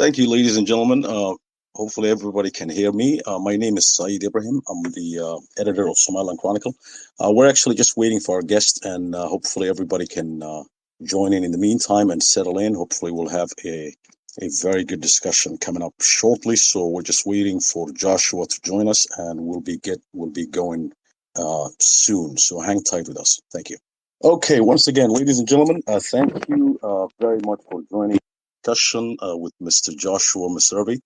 Thank you, ladies and gentlemen. Hopefully, everybody can hear me. My name is Saeed Ibrahim. I'm the editor of Somaliland Chronicle. We're actually just waiting for our guest, and hopefully, everybody can join in the meantime and settle in. Hopefully, we'll have a very good discussion coming up shortly. So we're just waiting for Joshua to join us, and we'll be going soon. So hang tight with us. Thank you. Okay, once again, ladies and gentlemen, thank you very much for joining discussion with Mr. Joshua Meservey.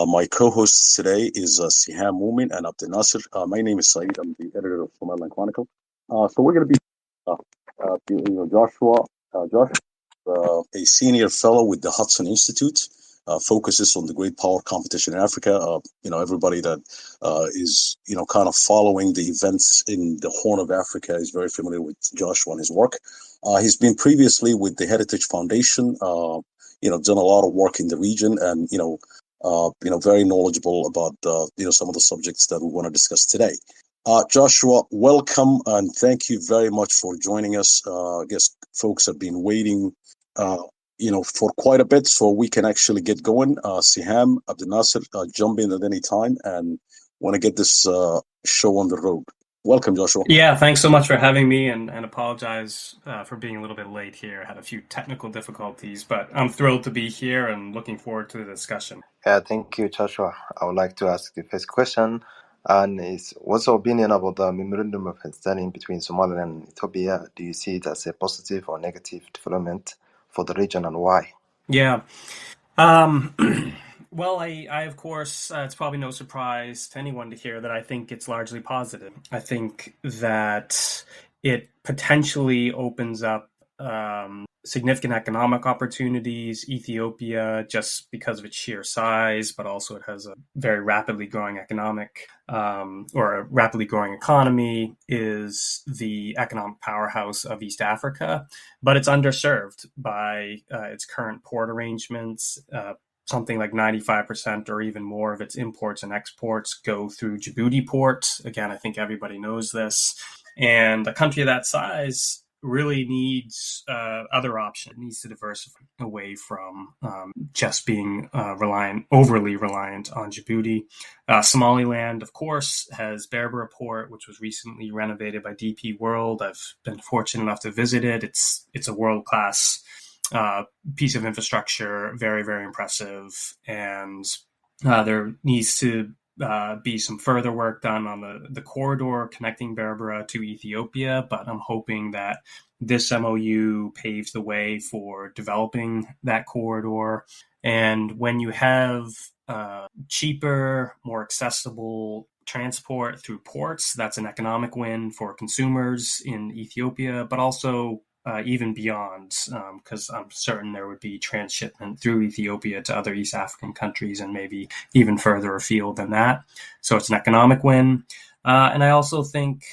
My co-hosts today is Siham Mumin and Abdel Nasser. My name is Saeed. I'm the editor of Somaliland Chronicle. So we're going to be, Josh, a senior fellow with the Hudson Institute. Focuses on the great power competition in Africa. Everybody that is, kind of following the events in the Horn of Africa is very familiar with Joshua and his work. He's been previously with the Heritage Foundation, done a lot of work in the region and, very knowledgeable about, some of the subjects that we want to discuss today. Joshua, welcome and thank you very much for joining us. I guess folks have been waiting for quite a bit, so we can actually get going. Siham, Abdel Nasser, jump in at any time and want to get this show on the road. Welcome, Joshua. Yeah, thanks so much for having me and apologize for being a little bit late here. I had a few technical difficulties, but I'm thrilled to be here and looking forward to the discussion. Yeah, thank you, Joshua. I would like to ask the first question, and is what's your opinion about the Memorandum of Understanding between Somaliland and Ethiopia? Do you see it as a positive or negative development for the region, and why? Yeah. Well, I of course, it's probably no surprise to anyone to hear that I think it's largely positive. I think that it potentially opens up significant economic opportunities. Ethiopia, just because of its sheer size, but also it has a very rapidly growing or a rapidly growing economy, is the economic powerhouse of East Africa, but it's underserved by its current port arrangements. Something like 95% or even more of its imports and exports go through Djibouti port. Again, I think everybody knows this. And a country of that size really needs other options. It needs to diversify away from just being overly reliant on Djibouti. Somaliland, of course, has Berbera Port, which was recently renovated by DP World. I've been fortunate enough to visit it. It's a world-class piece of infrastructure, very, very impressive. And there needs to be some further work done on the corridor connecting Berbera to Ethiopia, but I'm hoping that this MOU paves the way for developing that corridor. And when you have cheaper, more accessible transport through ports, that's an economic win for consumers in Ethiopia, but also even beyond, because I'm certain there would be transshipment through Ethiopia to other East African countries and maybe even further afield than that. So it's an economic win. And I also think,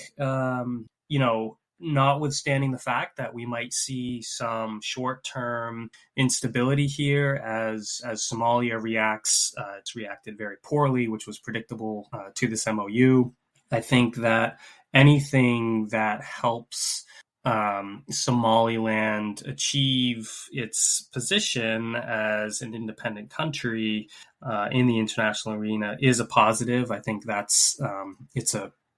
notwithstanding the fact that we might see some short-term instability here as Somalia reacts, it's reacted very poorly, which was predictable to this MOU. I think that anything that helps Somaliland achieve its position as an independent country in the international arena is a positive. I think that's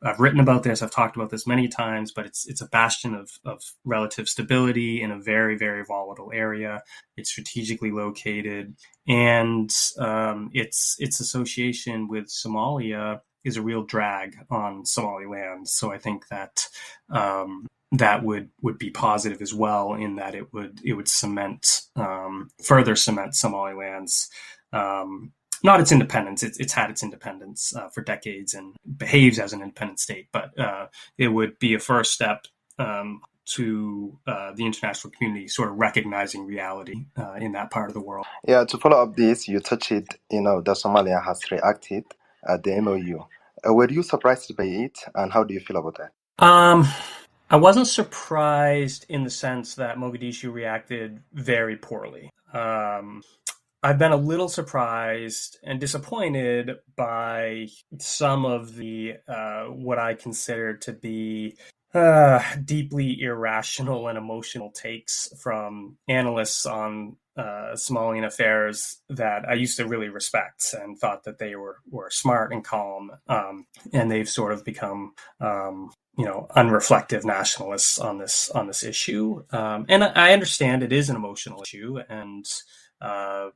I've written about this, I've talked about this many times, but it's a bastion of relative stability in a very, very volatile area. It's strategically located, and its association with Somalia is a real drag on Somaliland. So I think that that would be positive as well, in that it would further cement Somaliland's not its independence. It's had its independence for decades and behaves as an independent state, but it would be a first step to the international community sort of recognizing reality in that part of the world. Yeah, to follow up this, you touched it, that Somalia has reacted at the MOU. Were you surprised by it, and how do you feel about that? I wasn't surprised in the sense that Mogadishu reacted very poorly. I've been a little surprised and disappointed by some of the what I consider to be deeply irrational and emotional takes from analysts on Somalian affairs that I used to really respect and thought that they were smart and calm, and they've sort of become unreflective nationalists on this issue. And I understand it is an emotional issue, and a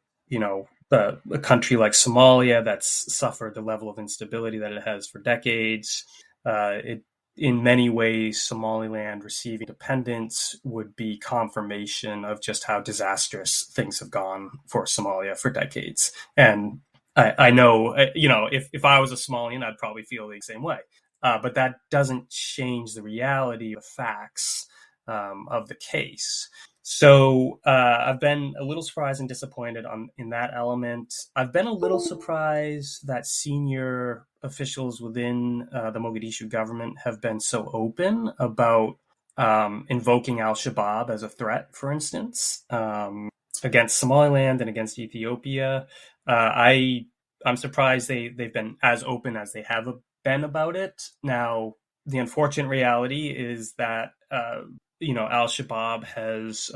country like Somalia that's suffered the level of instability that it has for decades, it in many ways, Somaliland receiving independence would be confirmation of just how disastrous things have gone for Somalia for decades. And I know, if I was a Somalian, I'd probably feel the same way. But that doesn't change the reality of the facts of the case. So I've been a little surprised and disappointed in that element. I've been a little surprised that senior officials within the Mogadishu government have been so open about invoking Al-Shabab as a threat, for instance, against Somaliland and against Ethiopia. I'm surprised they've been as open as they have been about it. Now, the unfortunate reality is that Al-Shabab has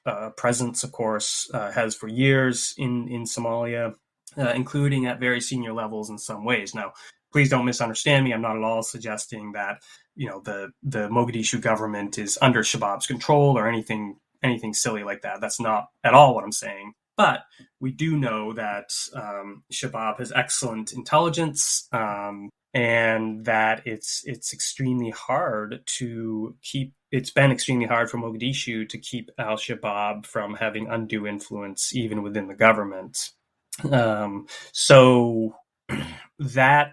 a presence, of course, has for years in Somalia, including at very senior levels in some ways. Now, please don't misunderstand me. I'm not at all suggesting that the Mogadishu government is under Shabab's control or anything silly like that. That's not at all what I'm saying. But we do know that Shabab has excellent intelligence, and that it's extremely hard to keep. It's been extremely hard for Mogadishu to keep Al-Shabab from having undue influence even within the government. So that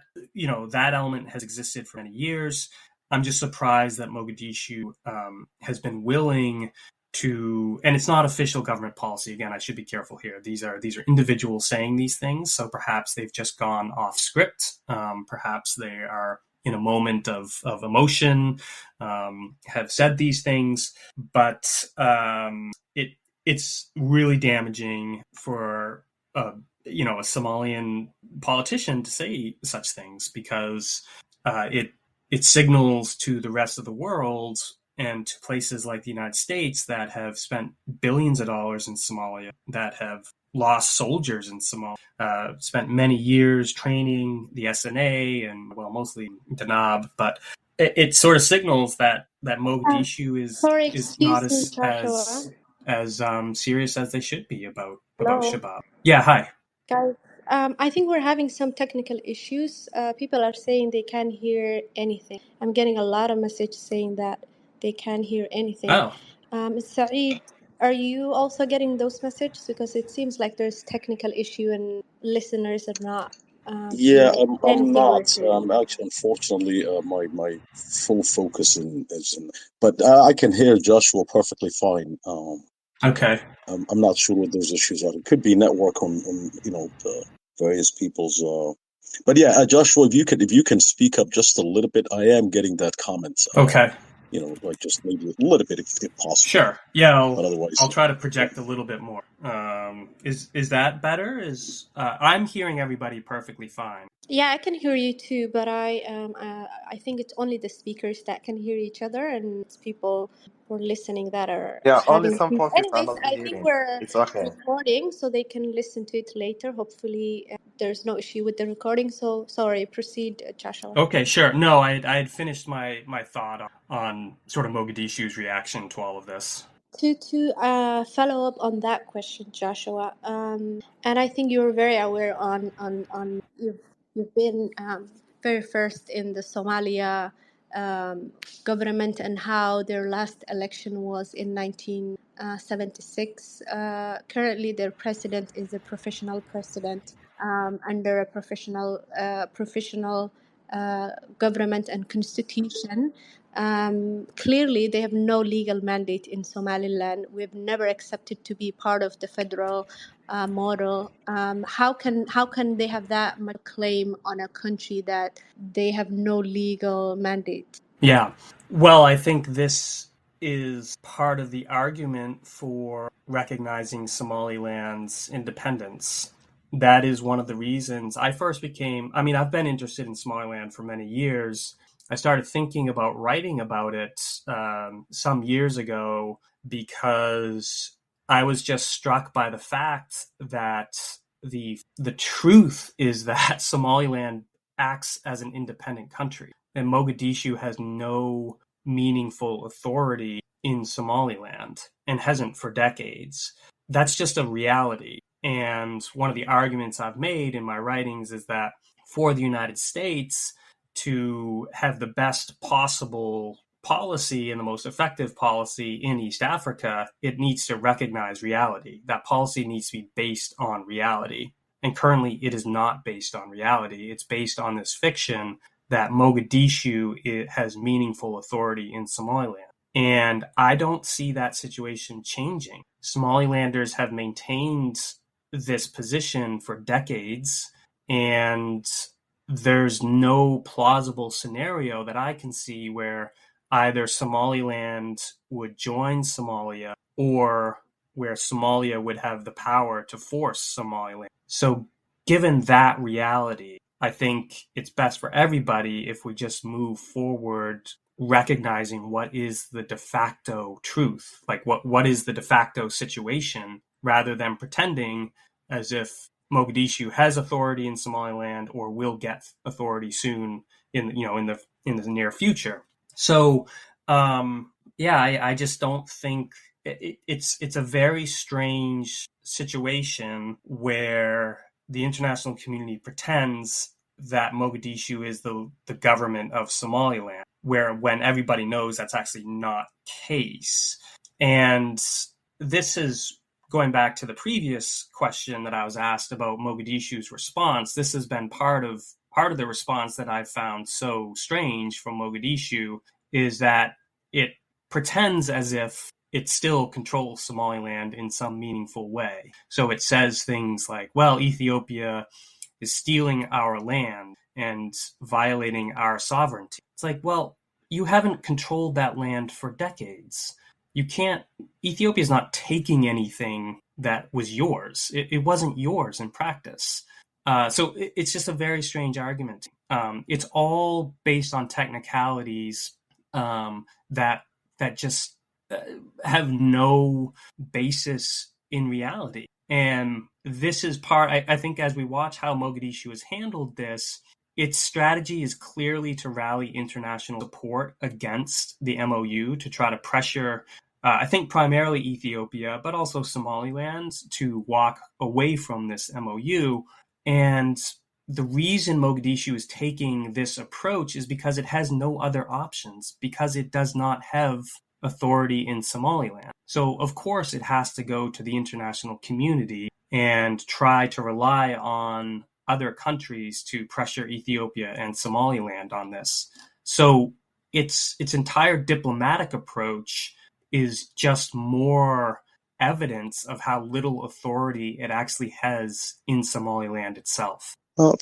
element has existed for many years. I'm just surprised that Mogadishu has been willing to, and it's not official government policy. Again, I should be careful here. These are individuals saying these things, so perhaps they've just gone off script. Perhaps they are in a moment of emotion, have said these things, but it's really damaging for a Somalian politician to say such things, because it signals to the rest of the world and to places like the United States that have spent billions of dollars in Somalia, that have lost soldiers in Somalia, spent many years training the SNA and, well, mostly Danab, but it sort of signals that Mogadishu is not as serious as they should be about Shabab. Yeah, hi. Guys, I think we're having some technical issues. People are saying they can't hear anything. I'm getting a lot of messages saying that they can't hear anything. Oh. Saeed, are you also getting those messages? Because it seems like there's technical issue and listeners are not. Yeah, I'm not. Actually, unfortunately, my full focus is in, but I can hear Joshua perfectly fine. Okay. I'm not sure what those issues are. It could be network on various people's. But yeah, Joshua, if you can speak up just a little bit, I am getting that comment. Okay. Like just maybe a little bit if possible. Sure. Yeah. But otherwise, I'll try to project a little bit more. Is that better? I'm hearing everybody perfectly fine. Yeah, I can hear you too, but I think it's only the speakers that can hear each other, and it's people who are listening that are only having. some folks are not I hearing. think we're It's okay. recording, so they can listen to it later. Hopefully, there's no issue with the recording. So sorry, proceed, Joshua. Okay, sure. No, I had finished my thought on sort of Mogadishu's reaction to all of this. To follow up on that question, Joshua, and I think you're very aware on you've been very first in the Somalia government and how their last election was in 1976. Currently, their president is a professional president under a professional government and constitution. Clearly, they have no legal mandate in Somaliland. We've never accepted to be part of the federal model. How can they have that much claim on a country that they have no legal mandate? Yeah. Well, I think this is part of the argument for recognizing Somaliland's independence. That is one of the reasons I first I've been interested in Somaliland for many years. I started thinking about writing about it some years ago because I was just struck by the fact that the truth is that Somaliland acts as an independent country, and Mogadishu has no meaningful authority in Somaliland and hasn't for decades. That's just a reality. And one of the arguments I've made in my writings is that for the United States to have the best possible policy and the most effective policy in East Africa, it needs to recognize reality. That policy needs to be based on reality. And currently, it is not based on reality. It's based on this fiction that Mogadishu has meaningful authority in Somaliland. And I don't see that situation changing. Somalilanders have maintained this position for decades, and there's no plausible scenario that I can see where either Somaliland would join Somalia or where Somalia would have the power to force Somaliland. So given that reality, I think it's best for everybody if we just move forward recognizing what is the de facto truth, like what is the de facto situation, rather than pretending as if Mogadishu has authority in Somaliland or will get authority soon in the near future. So I just don't think it's a very strange situation where the international community pretends that Mogadishu is the government of Somaliland, where when everybody knows that's actually not the case. And this is going back to the previous question that I was asked about Mogadishu's response. This has been part of the response that I've found so strange from Mogadishu, is that it pretends as if it still controls Somaliland in some meaningful way. So it says things like, well, Ethiopia is stealing our land and violating our sovereignty. It's like, well, you haven't controlled that land for decades. You can't, Ethiopia is not taking anything that was yours. It wasn't yours in practice. So it's just a very strange argument. It's all based on technicalities that just have no basis in reality. And this is part, I think, as we watch how Mogadishu has handled this, its strategy is clearly to rally international support against the MoU, to try to pressure, I think, primarily Ethiopia, but also Somaliland, to walk away from this MoU. And the reason Mogadishu is taking this approach is because it has no other options, because it does not have authority in Somaliland. So, of course, it has to go to the international community and try to rely on other countries to pressure Ethiopia and Somaliland on this. So its entire diplomatic approach is just more evidence of how little authority it actually has in Somaliland itself.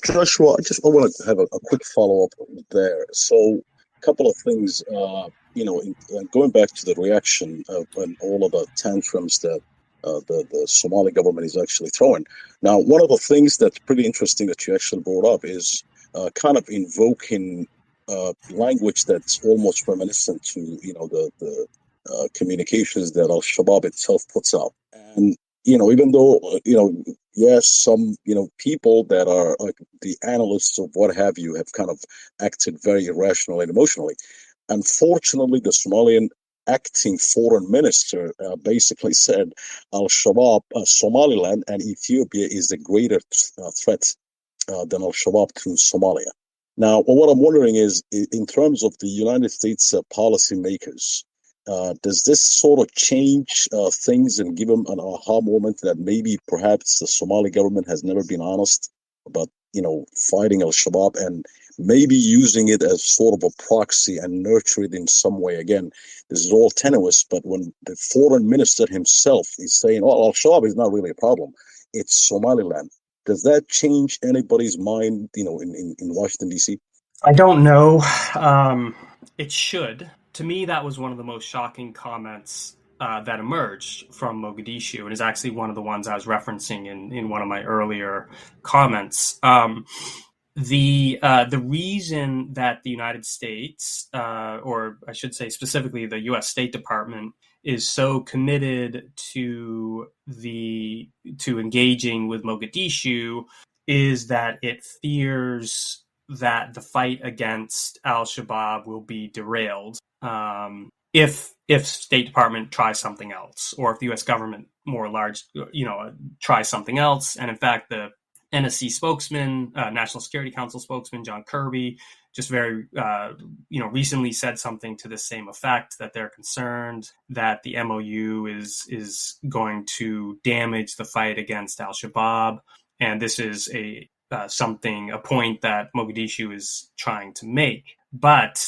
Joshua, I want to have a quick follow-up there. So a couple of things, going back to the reaction and all of the tantrums that the Somali government is actually throwing. Now, one of the things that's pretty interesting that you actually brought up is kind of invoking language that's almost reminiscent to, the communications that Al-Shabab itself puts out. And, even though, yes, some, people that are like the analysts or what have you have kind of acted very irrationally and emotionally. Unfortunately, the Somalian acting foreign minister basically said Al-Shabab, Somaliland and Ethiopia is a greater threat than Al-Shabab to Somalia. Now, what I'm wondering is, in terms of the United States policymakers, does this sort of change things and give them an aha moment that maybe perhaps the Somali government has never been honest about, fighting Al-Shabab and maybe using it as sort of a proxy and nurture it in some way? Again, this is all tenuous, but when the foreign minister himself is saying, oh, Al-Shabaab is not really a problem, it's Somaliland, does that change anybody's mind, in Washington, D.C.? I don't know. It should. To me, that was one of the most shocking comments that emerged from Mogadishu, and is actually one of the ones I was referencing in one of my earlier comments. The reason that the United States, or I should say specifically the U.S. State Department, is so committed to engaging with Mogadishu is that it fears that the fight against Al-Shabab will be derailed if State Department tries something else, or if the U.S. government tries something else. And in fact, the NSC spokesman, National Security Council spokesman John Kirby, just very recently said something to the same effect, that they're concerned that the MOU is going to damage the fight against Al-Shabaab, and this is a point that Mogadishu is trying to make. But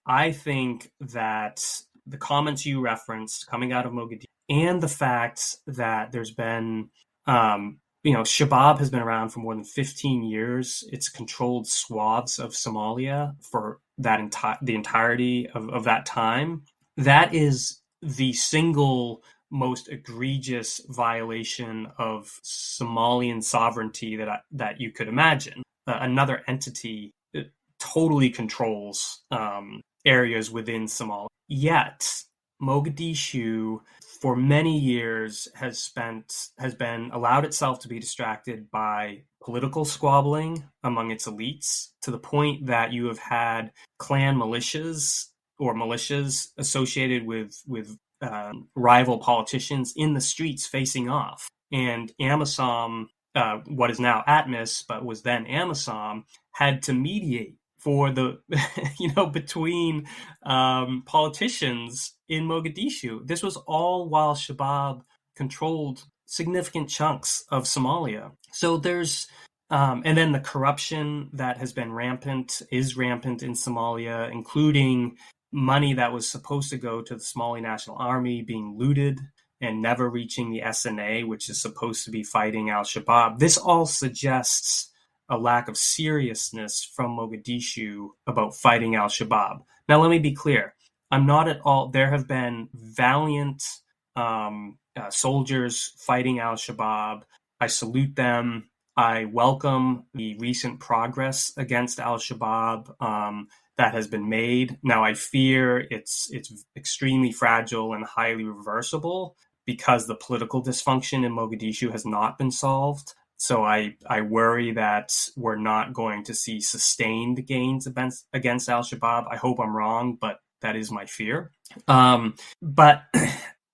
I think that the comments you referenced coming out of Mogadishu, and the fact that there's been Shabab has been around for more than 15 years. It's controlled swaths of Somalia for the entirety of that time. That is the single most egregious violation of Somalian sovereignty that you could imagine. Another entity totally controls areas within Somalia. Yet Mogadishu, for many years, has been allowed itself to be distracted by political squabbling among its elites, to the point that you have had clan militias or militias associated with rival politicians in the streets facing off. And AMISOM, what is now ATMIS, but was then AMISOM, had to mediate for the between politicians in Mogadishu. This was all while Shabab controlled significant chunks of Somalia. So there's and then the corruption that has been is rampant in Somalia, including money that was supposed to go to the Somali National Army being looted and never reaching the SNA, which is supposed to be fighting Al-Shabaab. This all suggests a lack of seriousness from Mogadishu about fighting Al-Shabaab. Now, let me be clear. I'm not at all... There have been valiant soldiers fighting Al-Shabaab. I salute them. I welcome the recent progress against Al-Shabaab that has been made. Now, I fear it's extremely fragile and highly reversible because the political dysfunction in Mogadishu has not been solved. So I worry that we're not going to see sustained gains against Al-Shabaab. I hope I'm wrong, but that is my fear. But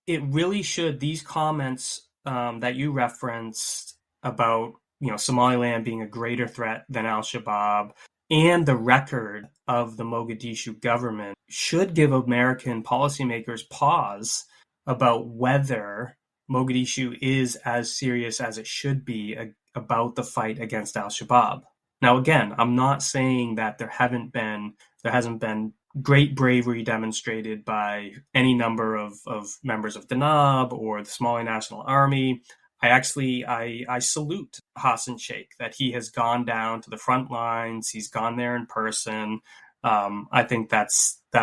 it really should, these comments that you referenced about Somaliland being a greater threat than Al-Shabaab, and the record of the Mogadishu government, should give American policymakers pause about whether Mogadishu is as serious as it should be about the fight against Al-Shabaab. Now, again, I'm not saying that there hasn't been great bravery demonstrated by any number of members of Danab or the Somali National Army. I salute Hassan Sheikh that he has gone down to the front lines. He's gone there in person. I think that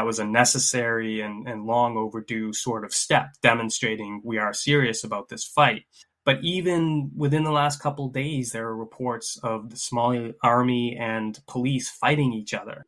was a necessary and long overdue sort of step, demonstrating we are serious about this fight. But even within the last couple of days, there are reports of the Somali army and police fighting each other.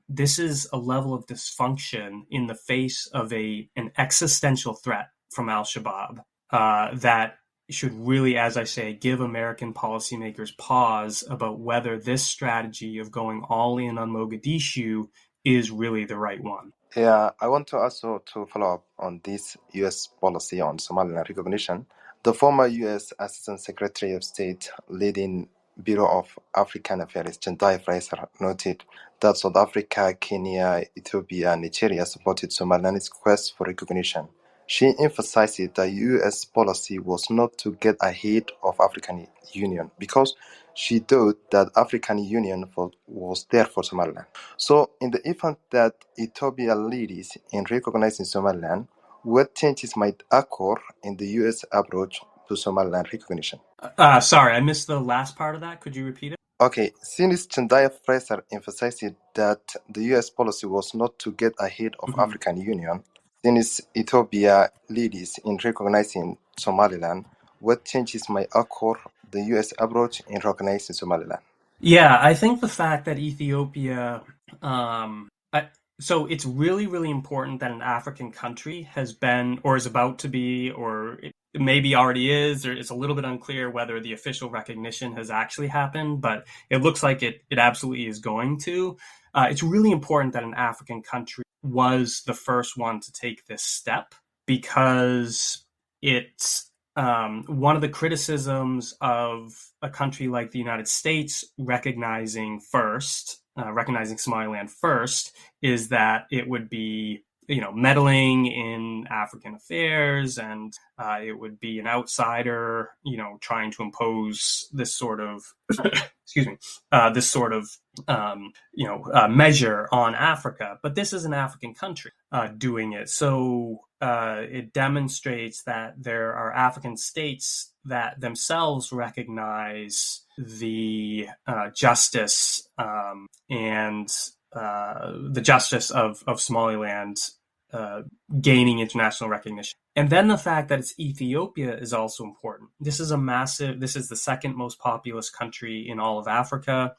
This is a level of dysfunction in the face of an existential threat from Al-Shabaab that should really, as I say, give American policymakers pause about whether this strategy of going all in on Mogadishu is really the right one. Yeah, I want to also follow up on this U.S. policy on Somaliland recognition. The former U.S. Assistant Secretary of State leading Bureau of African Affairs, Chandai Fraser, noted that South Africa, Kenya, Ethiopia, and Nigeria supported Somaliland's quest for recognition. She emphasized that U.S. policy was not to get ahead of African Union because she thought that African Union was there for Somaliland. So, in the event that Ethiopia leads in recognizing Somaliland, what changes might occur in the U.S. approach to Somaliland recognition? Sorry, I missed the last part of that. Could you repeat it? Okay, since Chandai Fraser emphasized that the U.S. policy was not to get ahead of African Union, since Ethiopia leads in recognizing Somaliland, what changes might occur the U.S. approach in recognizing Somaliland? Yeah, I think the fact that Ethiopia, So it's really, really important that an African country has been, or is about to be, or it maybe already is, or it's a little bit unclear whether the official recognition has actually happened, but it looks like it absolutely is going to. It's really important that an African country was the first one to take this step because it's one of the criticisms of a country like the United States recognizing Somaliland first, is that it would be, meddling in African affairs, and it would be an outsider, trying to impose this sort of, excuse me, this sort of, measure on Africa. But this is an African country doing it. So it demonstrates that there are African states that themselves recognize the justice and the justice of Somaliland gaining international recognition. And then the fact that it's Ethiopia is also important. This is the second most populous country in all of Africa.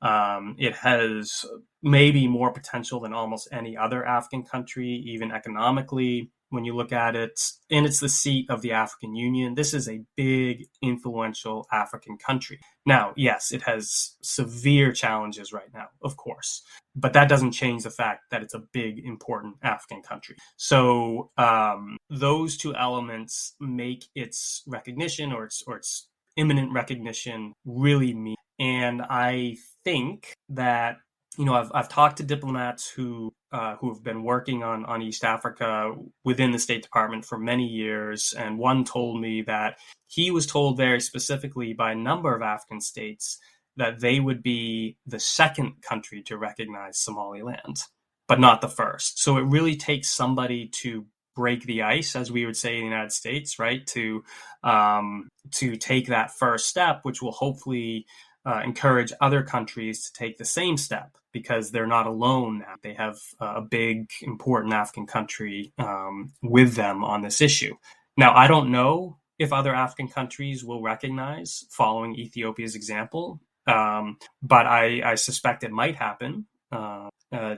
It has maybe more potential than almost any other African country, even economically, when you look at it. And it's the seat of the African Union. This is a big, influential African country. Now, yes, it has severe challenges right now, of course, but that doesn't change the fact that it's a big, important African country. So those two elements make its recognition, or its imminent recognition, really mean. And I think that, I've talked to diplomats who have been working on East Africa within the State Department for many years, and one told me that he was told very specifically by a number of African states that they would be the second country to recognize Somaliland, but not the first. So it really takes somebody to break the ice, as we would say in the United States, right? To take that first step, which will hopefully encourage other countries to take the same step, because they're not alone now. They have a big, important African country with them on this issue. Now, I don't know if other African countries will recognize following Ethiopia's example, but I suspect it might happen,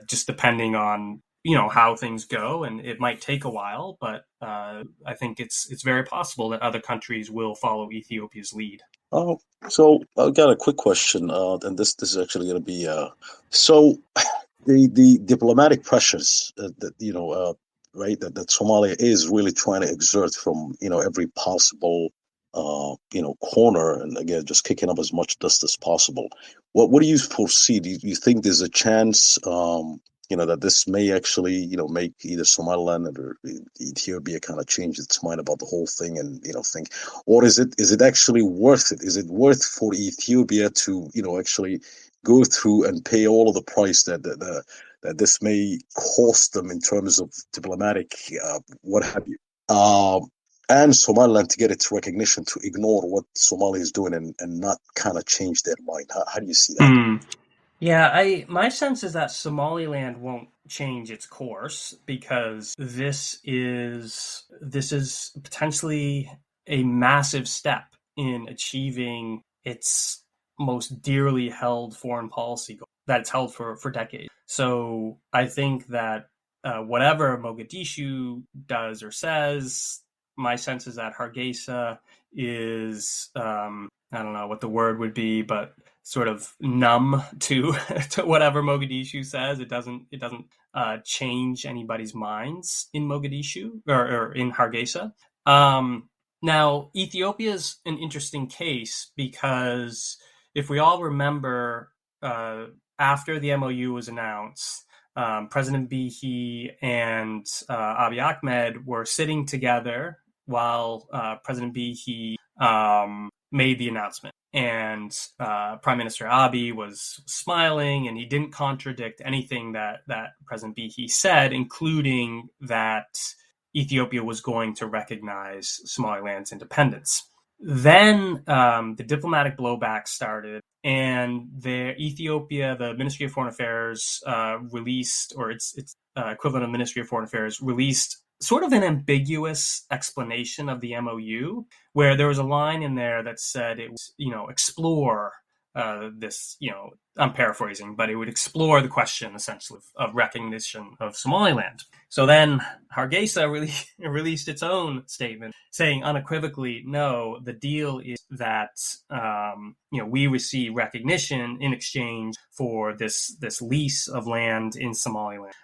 just depending on how things go, and it might take a while, but I think it's very possible that other countries will follow Ethiopia's lead. So I've got a quick question, and this is actually going to be so the diplomatic pressures that right, that Somalia is really trying to exert from every possible corner, and again just kicking up as much dust as possible. What do you foresee? Do you think there's a chance that this may actually make either Somaliland or Ethiopia kind of change its mind about the whole thing, and think, or is it actually worth it? Is it worth for Ethiopia to actually go through and pay all of the price that this may cost them in terms of diplomatic what have you, and Somaliland to get its recognition, to ignore what Somalia is doing and not kind of change their mind? How do you see that? Yeah, my sense is that Somaliland won't change its course, because this is potentially a massive step in achieving its most dearly held foreign policy goal that it's held for decades. So I think that whatever Mogadishu does or says, my sense is that Hargeisa is, I don't know what the word would be, but sort of numb to to whatever Mogadishu says. It doesn't change anybody's minds in Mogadishu, or in Hargeisa. Now, Ethiopia is an interesting case, because if we all remember, after the MoU was announced, President Bihi and Abiy Ahmed were sitting together while President Bihi made the announcement. And Prime Minister Abiy was smiling, and he didn't contradict anything that President Bihi said, including that Ethiopia was going to recognize Somaliland's independence. Then the diplomatic blowback started, and the Ministry of Foreign Affairs released, or its equivalent of Ministry of Foreign Affairs released, sort of an ambiguous explanation of the MoU, where there was a line in there that said it was, explore this, I'm paraphrasing, but it would explore the question essentially of recognition of Somaliland. So then Hargeisa really released its own statement saying unequivocally, no, the deal is that we receive recognition in exchange for this lease of land in Somaliland.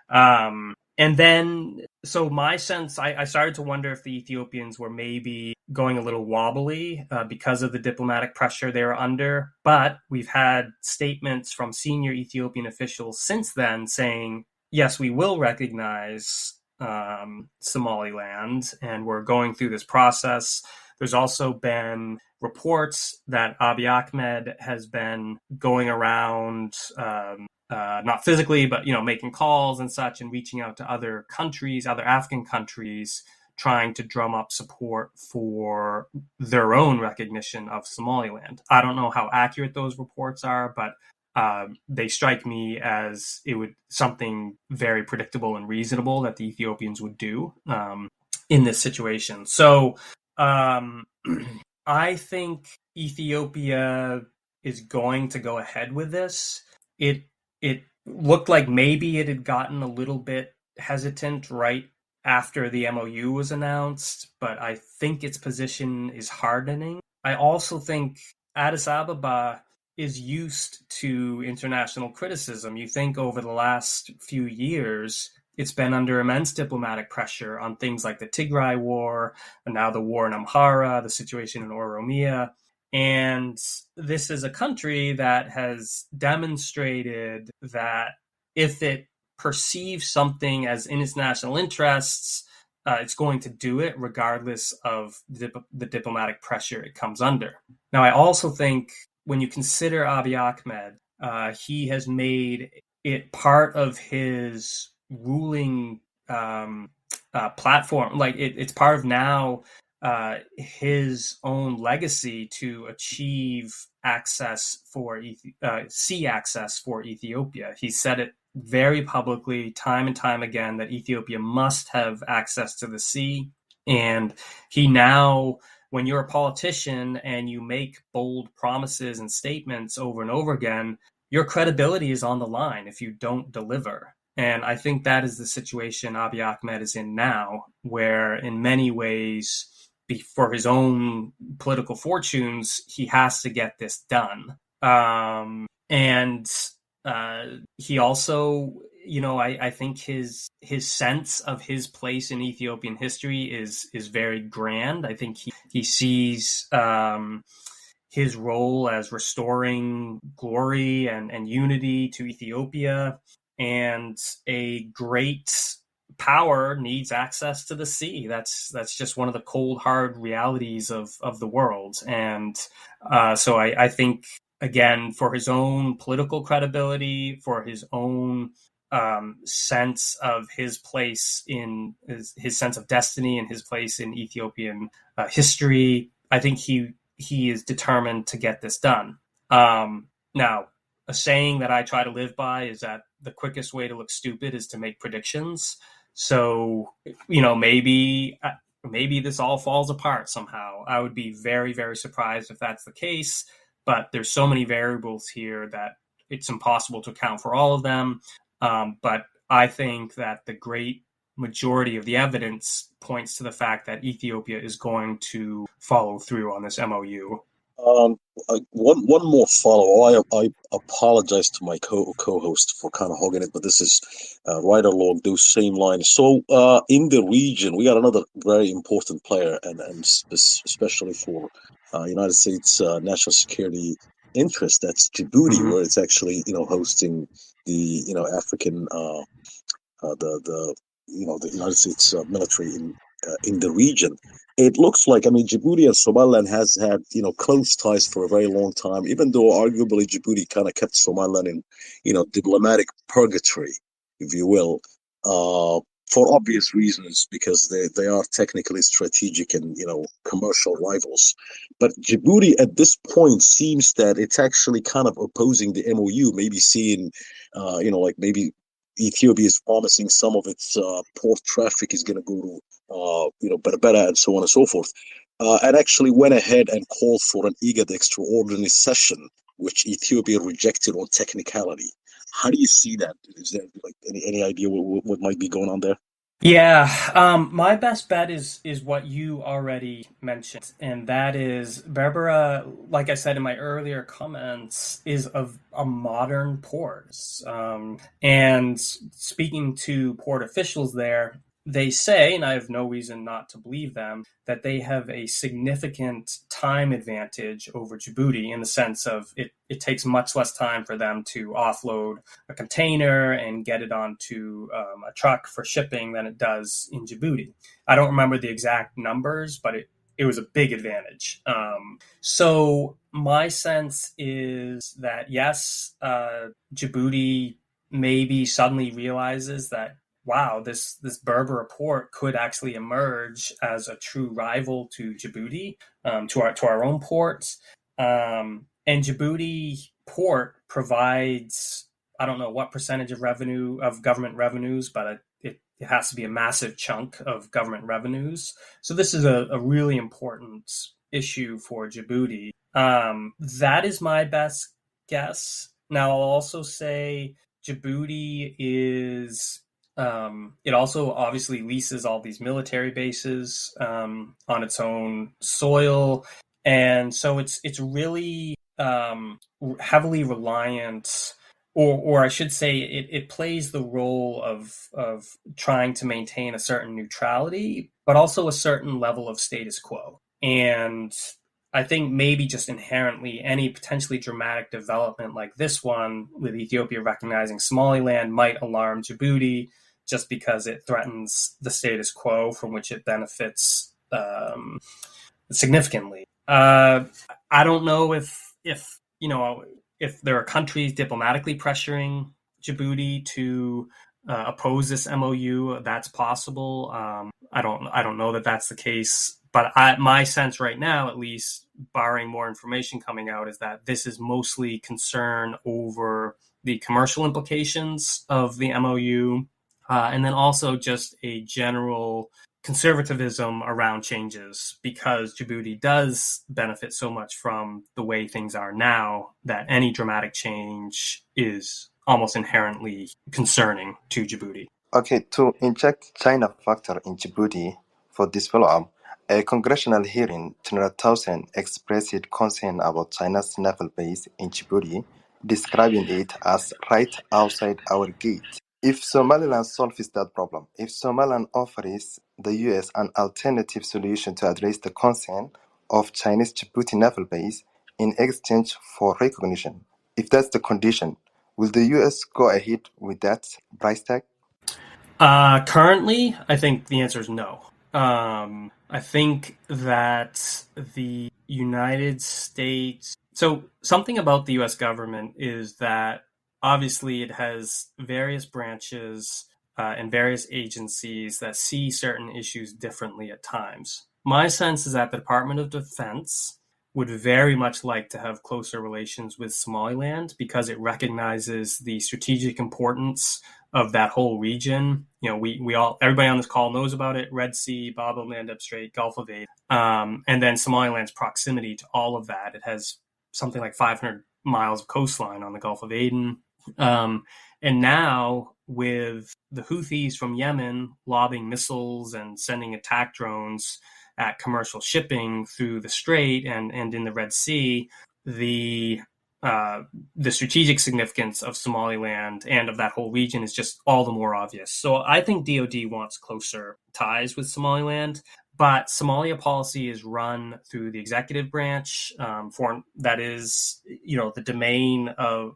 And then, so my sense, I started to wonder if the Ethiopians were maybe going a little wobbly because of the diplomatic pressure they were under. But we've had statements from senior Ethiopian officials since then saying, yes, we will recognize Somaliland, and we're going through this process. There's also been reports that Abiy Ahmed has been going around, not physically, but making calls and such, and reaching out to other countries, other African countries, trying to drum up support for their own recognition of Somaliland. I don't know how accurate those reports are, but they strike me as it would something very predictable and reasonable that the Ethiopians would do in this situation. So I think Ethiopia is going to go ahead with this. It looked like maybe it had gotten a little bit hesitant right after the MOU was announced, but I think its position is hardening. I also think Addis Ababa is used to international criticism. You think over the last few years, it's been under immense diplomatic pressure on things like the Tigray War, and now the war in Amhara, the situation in Oromia. And this is a country that has demonstrated that if it perceives something as in its national interests, it's going to do it regardless of the diplomatic pressure it comes under. Now, I also think when you consider Abiy Ahmed, he has made it part of his ruling platform. Like it's part of now his own legacy to achieve access for sea access for Ethiopia. He said it very publicly, time and time again, that Ethiopia must have access to the sea. And he now, when you're a politician and you make bold promises and statements over and over again, your credibility is on the line if you don't deliver. And I think that is the situation Abiy Ahmed is in now, where in many ways, for his own political fortunes, he has to get this done. And he also, I think his sense of his place in Ethiopian history is very grand. I think he sees his role as restoring glory and unity to Ethiopia, and a great power needs access to the sea. That's just one of the cold, hard realities of the world. And so I think, again, for his own political credibility, for his own sense of his place in his sense of destiny and his place in Ethiopian history, I think he is determined to get this done. Now, a saying that I try to live by is that the quickest way to look stupid is to make predictions. So, maybe this all falls apart somehow. I would be very, very surprised if that's the case, but there's so many variables here that it's impossible to account for all of them. But I think that the great majority of the evidence points to the fact that Ethiopia is going to follow through on this MOU. One more follow. I apologize to my co-host for kind of hogging it, but this is right along those same lines. So in the region, we got another very important player, and especially for United States national security interest. That's Djibouti, where it's actually hosting the African the United States military in the region. It looks like, Djibouti and Somaliland has had, close ties for a very long time, even though arguably Djibouti kind of kept Somaliland in, diplomatic purgatory, if you will, for obvious reasons, because they are technically strategic and, commercial rivals. But Djibouti at this point seems that it's actually kind of opposing the MOU, maybe seeing, maybe Ethiopia is promising some of its port traffic is going to go to Berbera and so on and so forth, and actually went ahead and called for an IGAD extraordinary session which Ethiopia rejected on technicality. How do you see that? Is there like any idea what might be going on there? Yeah, my best bet is what you already mentioned, and that is Berbera, like I said in my earlier comments, is a modern port. And speaking to port officials there, they say, and I have no reason not to believe them, that they have a significant time advantage over Djibouti in the sense of it takes much less time for them to offload a container and get it onto a truck for shipping than it does in Djibouti. I don't remember the exact numbers, but it was a big advantage. So my sense is that yes, Djibouti maybe suddenly realizes that wow, this Berbera port could actually emerge as a true rival to Djibouti, to our own ports. And Djibouti port provides, I don't know what percentage of revenue of government revenues, but it has to be a massive chunk of government revenues. So this is a really important issue for Djibouti. That is my best guess. Now I'll also say Djibouti is it also obviously leases all these military bases on its own soil, and so it's really heavily reliant, or I should say, it plays the role of trying to maintain a certain neutrality, but also a certain level of status quo. And I think maybe just inherently any potentially dramatic development like this one, with Ethiopia recognizing Somaliland, might alarm Djibouti just because it threatens the status quo from which it benefits significantly. I don't know if you know if there are countries diplomatically pressuring Djibouti to oppose this MOU. That's possible. I don't know that that's the case, but my sense right now, at least, barring more information coming out, is that this is mostly concern over the commercial implications of the MOU, and then also just a general conservatism around changes, because Djibouti does benefit so much from the way things are now that any dramatic change is almost inherently concerning to Djibouti. Okay, to inject China factor in Djibouti for this follow-up, a congressional hearing, General Townsend expressed concern about China's naval base in Djibouti, describing it as right outside our gate. If Somaliland solves that problem, if Somaliland offers the US an alternative solution to address the concern of Chinese Djibouti naval base in exchange for recognition, if that's the condition, will the US go ahead with that price tag? Currently, I think the answer is no. I think that the United States. So, something about the US government is that obviously it has various branches and various agencies that see certain issues differently at times. My sense is that the Department of Defense would very much like to have closer relations with Somaliland because it recognizes the strategic importance of that whole region. You know, we all, everybody on this call knows about it: Red Sea, Bab el-Mandeb Strait, Gulf of Aden, and then Somaliland's proximity to all of that. It has something like 500 miles of coastline on the Gulf of Aden. And now, with the Houthis from Yemen lobbing missiles and sending attack drones at commercial shipping through the strait and in the Red Sea, the strategic significance of Somaliland and of that whole region is just all the more obvious. So I think DoD wants closer ties with Somaliland, but Somalia policy is run through the executive branch. That is, the domain of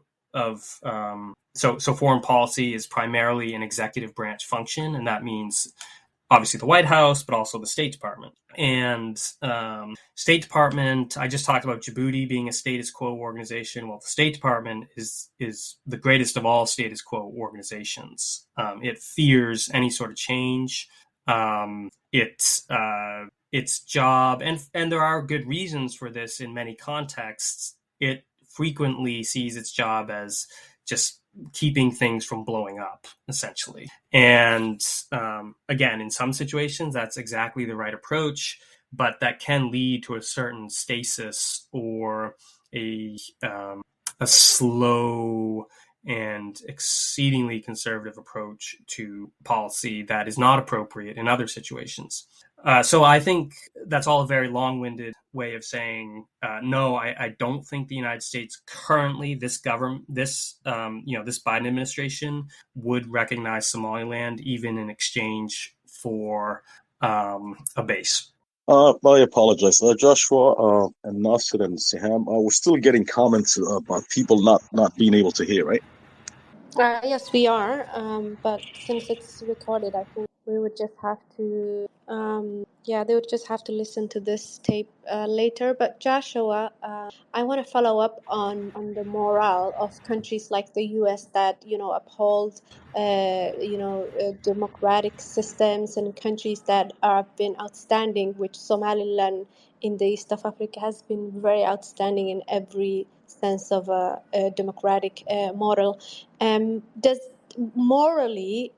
so foreign policy is primarily an executive branch function, and that means obviously the White House, but also the State Department. And State Department, I just talked about Djibouti being a status quo organization. Well, the State Department is the greatest of all status quo organizations. It fears any sort of change. Its job, and there are good reasons for this in many contexts, it frequently sees its job as just keeping things from blowing up, essentially. And again, in some situations, that's exactly the right approach, but that can lead to a certain stasis or a a slow and exceedingly conservative approach to policy that is not appropriate in other situations. So I think that's all a very long-winded way of saying no. I don't think the United States currently, this government, this Biden administration would recognize Somaliland even in exchange for a base. I apologize, Joshua and Nasser and Siham. We're still getting comments about people not being able to hear, right? Yes, we are. But since it's recorded, I think we would just have to. They would just have to listen to this tape later. But Joshua, I want to follow up on the morale of countries like the U.S. that uphold democratic systems, and countries that have been outstanding, which Somaliland in the East of Africa has been very outstanding in every sense of a democratic model. Does morally,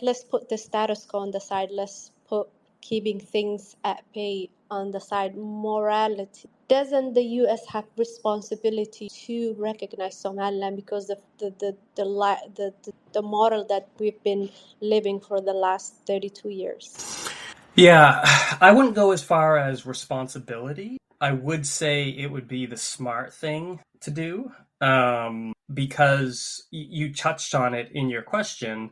let's put the status quo on the side, let's put keeping things at bay on the side, morality. Doesn't the U.S. have responsibility to recognize Somaliland because of the model that we've been living for the last 32 years? Yeah, I wouldn't go as far as responsibility. I would say it would be the smart thing to do, because you touched on it in your question.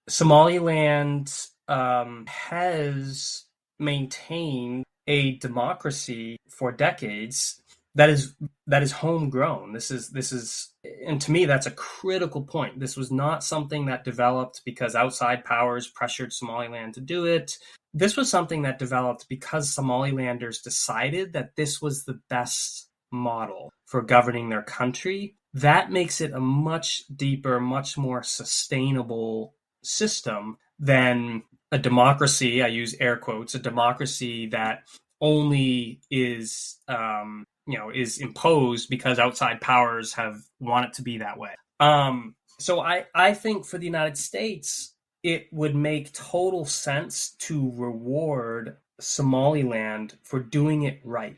Somaliland has maintained a democracy for decades that is homegrown. This is, and to me, that's a critical point. This was not something that developed because outside powers pressured Somaliland to do it. This was something that developed because Somalilanders decided that this was the best model for governing their country. That makes it a much deeper, much more sustainable system than a democracy. I use air quotes, a democracy that only is is imposed because outside powers have want it to be that way. So I think for the United States, it would make total sense to reward Somaliland for doing it right.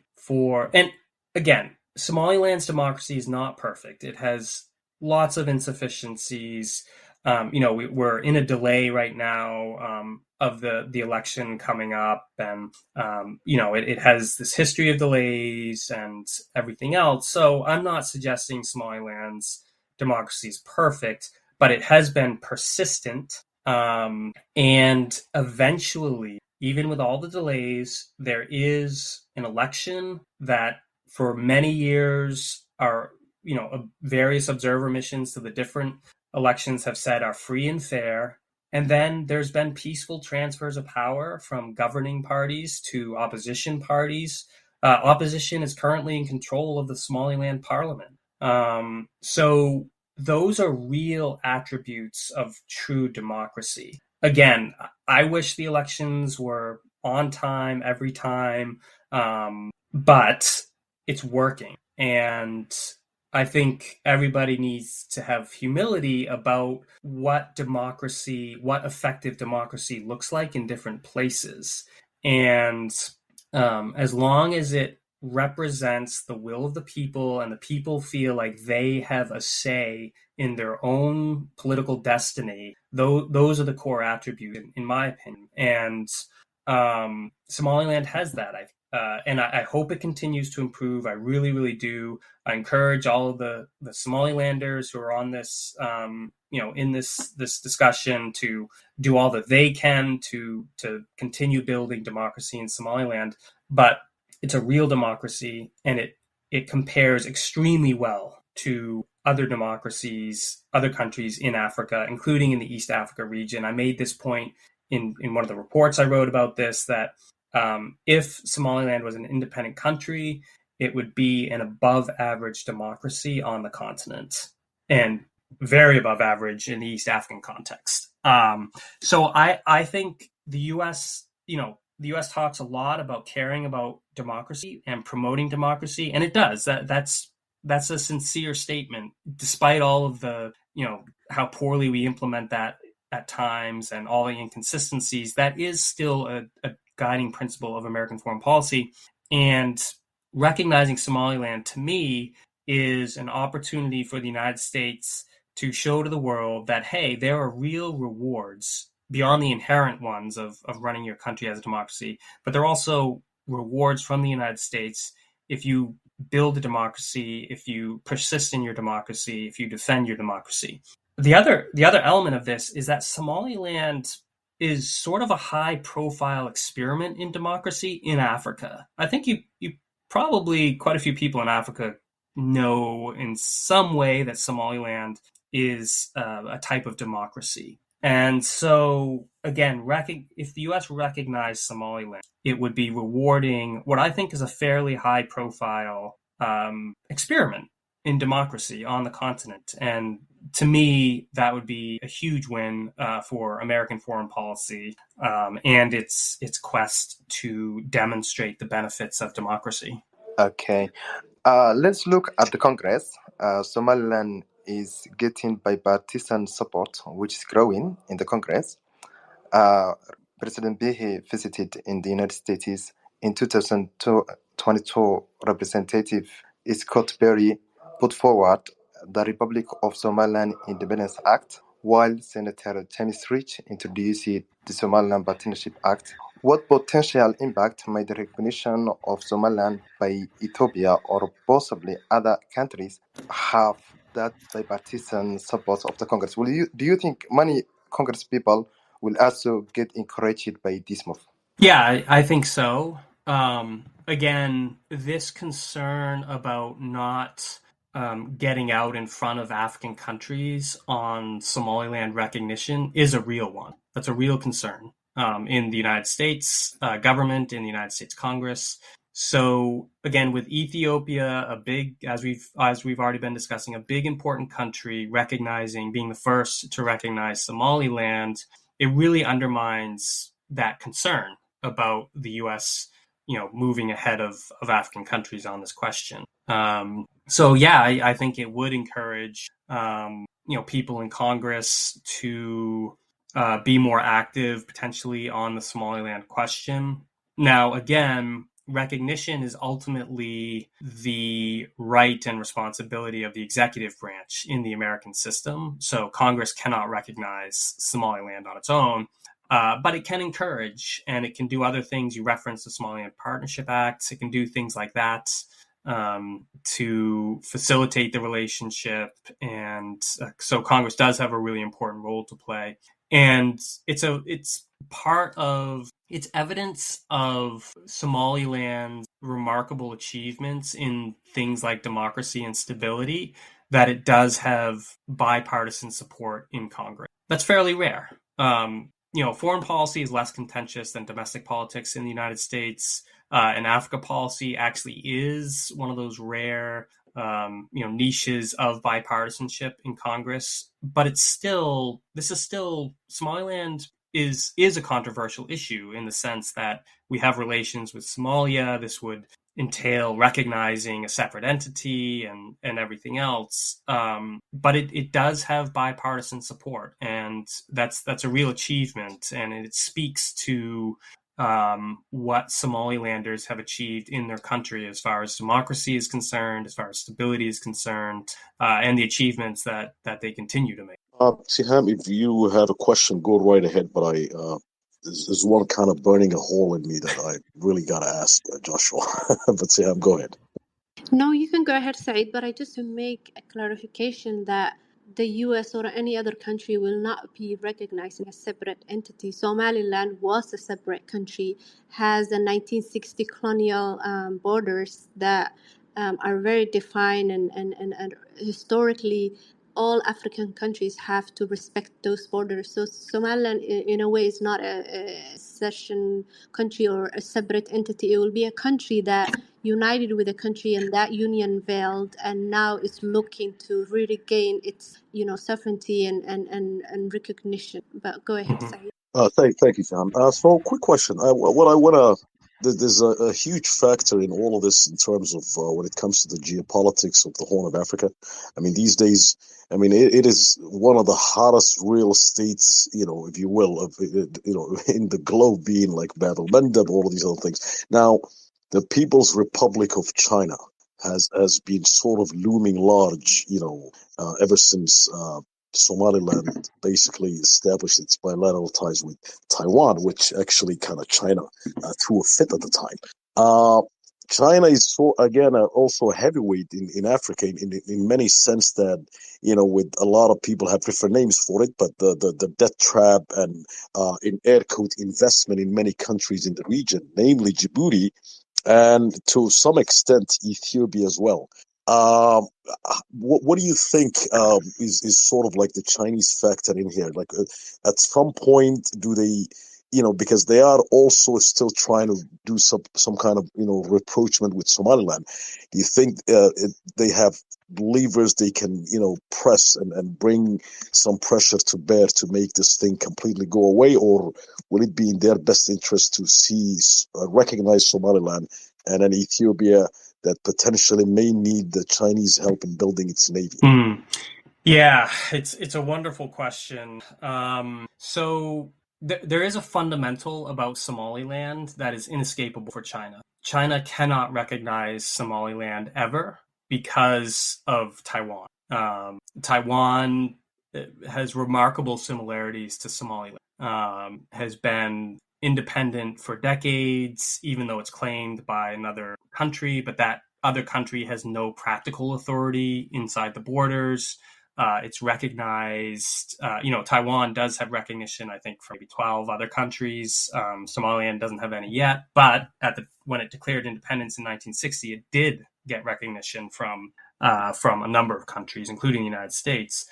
And again, Somaliland's democracy is not perfect. It has lots of insufficiencies. We're in a delay right now of the election coming up, and it has this history of delays and everything else. So I'm not suggesting Somaliland's democracy is perfect, but it has been persistent. And eventually, even with all the delays, there is an election that for many years are, various observer missions to the different elections have said are free and fair. And then there's been peaceful transfers of power from governing parties to opposition parties. Opposition is currently in control of the Somaliland parliament. So those are real attributes of true democracy. Again, I wish the elections were on time every time, but it's working. And I think everybody needs to have humility about what effective democracy looks like in different places. And as long as it represents the will of the people and the people feel like they have a say in their own political destiny, those are the core attributes, in my opinion. And Somaliland has that, and I hope it continues to improve. I really, really do. I encourage all of the Somalilanders who are on this, in this discussion to do all that they can to continue building democracy in Somaliland. But it's a real democracy, and it compares extremely well to other democracies, other countries in Africa, including in the East Africa region. I made this point in one of the reports I wrote about this, that if Somaliland was an independent country, it would be an above average democracy on the continent, and very above average in the East African context. So I think the U.S., the U.S. talks a lot about caring about democracy and promoting democracy, and it does. That's a sincere statement, despite all of the, how poorly we implement that at times and all the inconsistencies. That is still a guiding principle of American foreign policy. And recognizing Somaliland, to me, is an opportunity for the United States to show to the world that, hey, there are real rewards beyond the inherent ones of running your country as a democracy, but there are also rewards from the United States if you build a democracy, if you persist in your democracy, if you defend your democracy. The other element of this is that Somaliland is sort of a high-profile experiment in democracy in Africa. I think you probably, quite a few people in Africa know in some way that Somaliland is a type of democracy. And so, again, if the U.S. recognized Somaliland, it would be rewarding what I think is a fairly high-profile experiment in democracy on the continent. And to me, that would be a huge win for American foreign policy and its quest to demonstrate the benefits of democracy. Okay. Let's look at the Congress. Somaliland is getting bipartisan support, which is growing in the Congress. President Bihi visited in the United States in 2022. Representative Scott Berry put forward the Republic of Somaliland Independence Act, while Senator James Rich introduced the Somaliland Partnership Act. What potential impact might the recognition of Somaliland by Ethiopia or possibly other countries have that bipartisan support of the Congress? Do you think many Congress people will also get encouraged by this move? Yeah, I think so. Again, this concern about not getting out in front of African countries on Somaliland recognition is a real one. That's a real concern in the United States government, in the United States Congress. So again, with Ethiopia, a big, as we've already been discussing, a big important country being the first to recognize Somaliland, it really undermines that concern about the U.S., moving ahead of African countries on this question. So yeah, I think it would encourage, people in Congress to be more active potentially on the Somaliland question. Now, again, recognition is ultimately the right and responsibility of the executive branch in the American system. So Congress cannot recognize Somaliland on its own. But it can encourage, and it can do other things. You referenced the Somaliland Partnership Act. It can do things like that to facilitate the relationship. And so Congress does have a really important role to play. And it's evidence of Somaliland's remarkable achievements in things like democracy and stability that it does have bipartisan support in Congress. That's fairly rare. Foreign policy is less contentious than domestic politics in the United States. And Africa policy actually is one of those rare, niches of bipartisanship in Congress. But Somaliland is a controversial issue in the sense that we have relations with Somalia. This would entail recognizing a separate entity and everything else. But it does have bipartisan support, and that's a real achievement, and it speaks to what Somalilanders have achieved in their country as far as democracy is concerned, as far as stability is concerned, and the achievements that they continue to make. Siham, if you have a question, go right ahead, but there's one kind of burning a hole in me that I really got to ask Joshua. But Siham, go ahead. No, you can go ahead, Said, but I just to make a clarification that the US or any other country will not be recognizing a separate entity. Somaliland was a separate country, has the 1960 colonial borders that are very defined and historically all African countries have to respect those borders. So Somaliland, in a way, is not a secession country or a separate entity. It will be a country that united with a country, and that union failed, and now it's looking to really gain its, sovereignty and recognition. But go ahead, Saeed. Thank you, Sam. So, quick question. There's a huge factor in all of this in terms of when it comes to the geopolitics of the Horn of Africa. I mean, these days, it is one of the hottest real estates, if you will, in the globe, being like Bab el-Mandeb, all of these other things. Now, the People's Republic of China has been sort of looming large, ever since Somaliland basically established its bilateral ties with Taiwan, which actually kind of China threw a fit at the time. China is also a heavyweight in Africa in many sense that with a lot of people have different names for it, but the death trap and in air quote investment in many countries in the region, namely Djibouti, and to some extent Ethiopia as well. Um, what do you think is sort of like the Chinese factor in here? Like at some point, do they, because they are also still trying to do some kind of rapprochement with Somaliland. Do you think they have levers they can press and bring some pressure to bear to make this thing completely go away, or will it be in their best interest to recognize Somaliland and an Ethiopia that potentially may need the Chinese help in building its navy? Yeah, it's a wonderful question. So there is a fundamental about Somaliland that is inescapable for China. China cannot recognize Somaliland ever because of Taiwan. Taiwan has remarkable similarities to Somaliland. Has been independent for decades, even though it's claimed by another country, but that other country has no practical authority inside the borders. It's recognized, Taiwan does have recognition, I think, from maybe 12 other countries. Somaliland doesn't have any yet, but when it declared independence in 1960, it did get recognition from a number of countries, including the United States.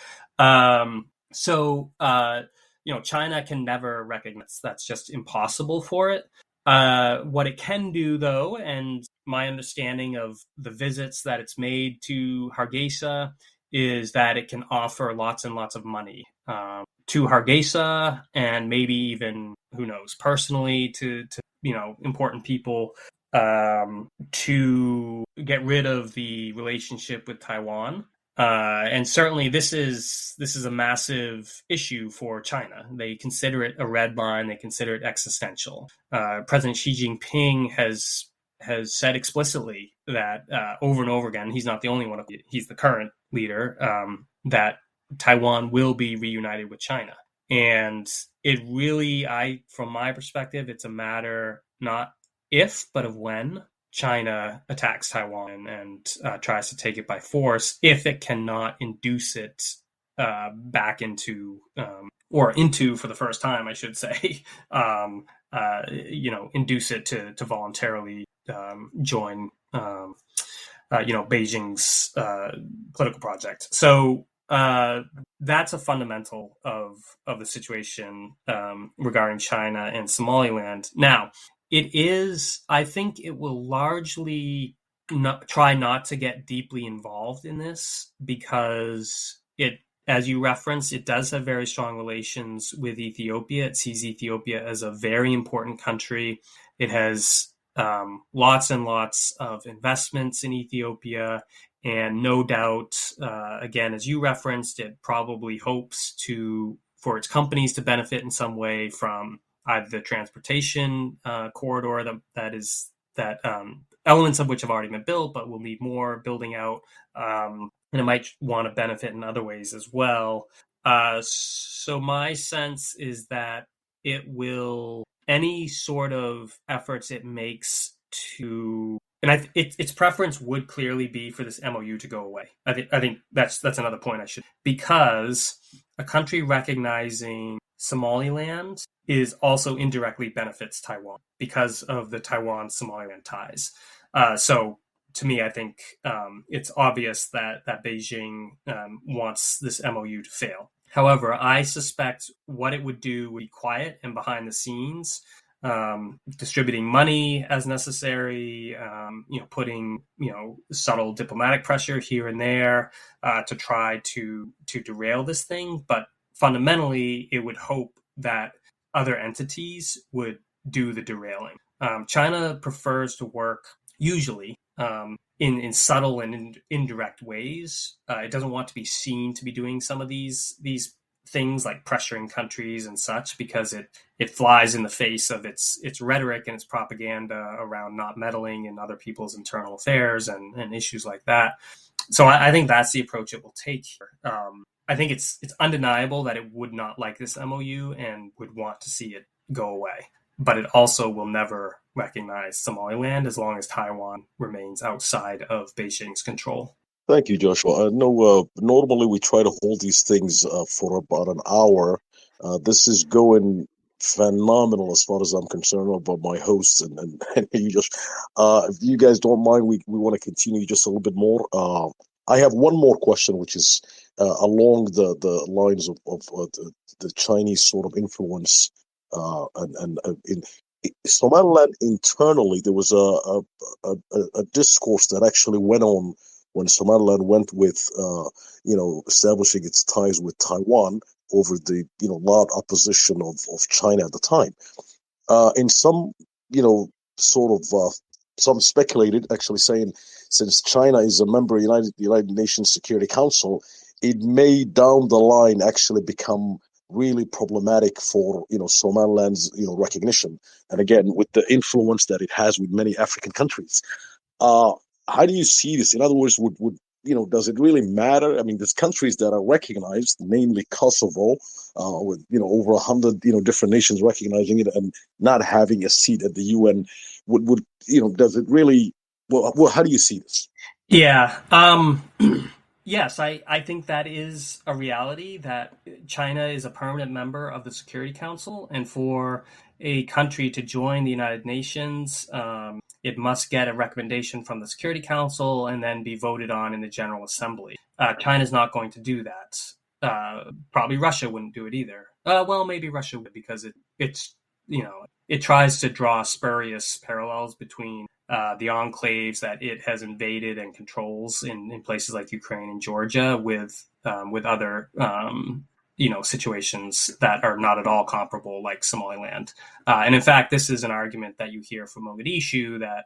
China can never recognize. That's just impossible for it. What it can do, though, and my understanding of the visits that it's made to Hargeisa is that it can offer lots and lots of money to Hargeisa, and maybe even, who knows, personally to important people to get rid of the relationship with Taiwan. And certainly this is a massive issue for China. They consider it a red line. They consider it existential. President Xi Jinping has said explicitly that over and over again, he's not the only one. He's the current leader, that Taiwan will be reunited with China. And it really, from my perspective, it's a matter not if, but of when China attacks Taiwan and tries to take it by force, if it cannot induce it back into, for the first time, I should say, induce it to voluntarily join, Beijing's political project. So that's a fundamental of the situation regarding China and Somaliland. Now, I think it will largely try not to get deeply involved in this because as you referenced, it does have very strong relations with Ethiopia. It sees Ethiopia as a very important country. It has lots and lots of investments in Ethiopia. And no doubt, again, as you referenced, it probably hopes for its companies to benefit in some way from either the transportation corridor that elements of which have already been built, but will need more building out. And it might want to benefit in other ways as well. So my sense is that any sort of efforts it makes its preference would clearly be for this MOU to go away. I think that's another point because a country recognizing Somaliland is also indirectly benefits Taiwan because of the Taiwan-Somaliland ties. So to me, I think it's obvious that Beijing wants this MOU to fail. However, I suspect what it would do would be quiet and behind the scenes, distributing money as necessary, putting subtle diplomatic pressure here and there to try to derail this thing. But fundamentally, it would hope that other entities would do the derailing. China prefers to work usually in subtle and indirect ways. It doesn't want to be seen to be doing some of these things like pressuring countries and such, because it flies in the face of its rhetoric and its propaganda around not meddling in other people's internal affairs and issues like that. So I think that's the approach it will take here. I think it's undeniable that it would not like this MOU and would want to see it go away. But it also will never recognize Somaliland as long as Taiwan remains outside of Beijing's control. Thank you, Joshua. No, normally we try to hold these things for about an hour. This is going phenomenal as far as I'm concerned about my hosts and you just if you guys don't mind, we want to continue just a little bit more. I have one more question, which is along the lines of the Chinese sort of influence and in Somaliland internally. There was a discourse that actually went on when Somaliland went with, establishing its ties with Taiwan over the, loud opposition of China at the time. In some, some speculated actually saying, since China is a member of the United Nations Security Council, it may down the line actually become really problematic for, Somaliland's, recognition. And again, with the influence that it has with many African countries. How do you see this? In other words, would does it really matter? I mean, there's countries that are recognized, namely Kosovo, with over 100 different nations recognizing it and not having a seat at the UN. Would does it really? Well, how do you see this? Yeah. Yes, I think that is a reality, that China is a permanent member of the Security Council, and for a country to join the United Nations, it must get a recommendation from the Security Council and then be voted on in the General Assembly. China's not going to do that. Probably Russia wouldn't do it either. Well, maybe Russia would, because it tries to draw spurious parallels between the enclaves that it has invaded and controls in places like Ukraine and Georgia with other situations that are not at all comparable, like Somaliland. And in fact, this is an argument that you hear from Mogadishu, that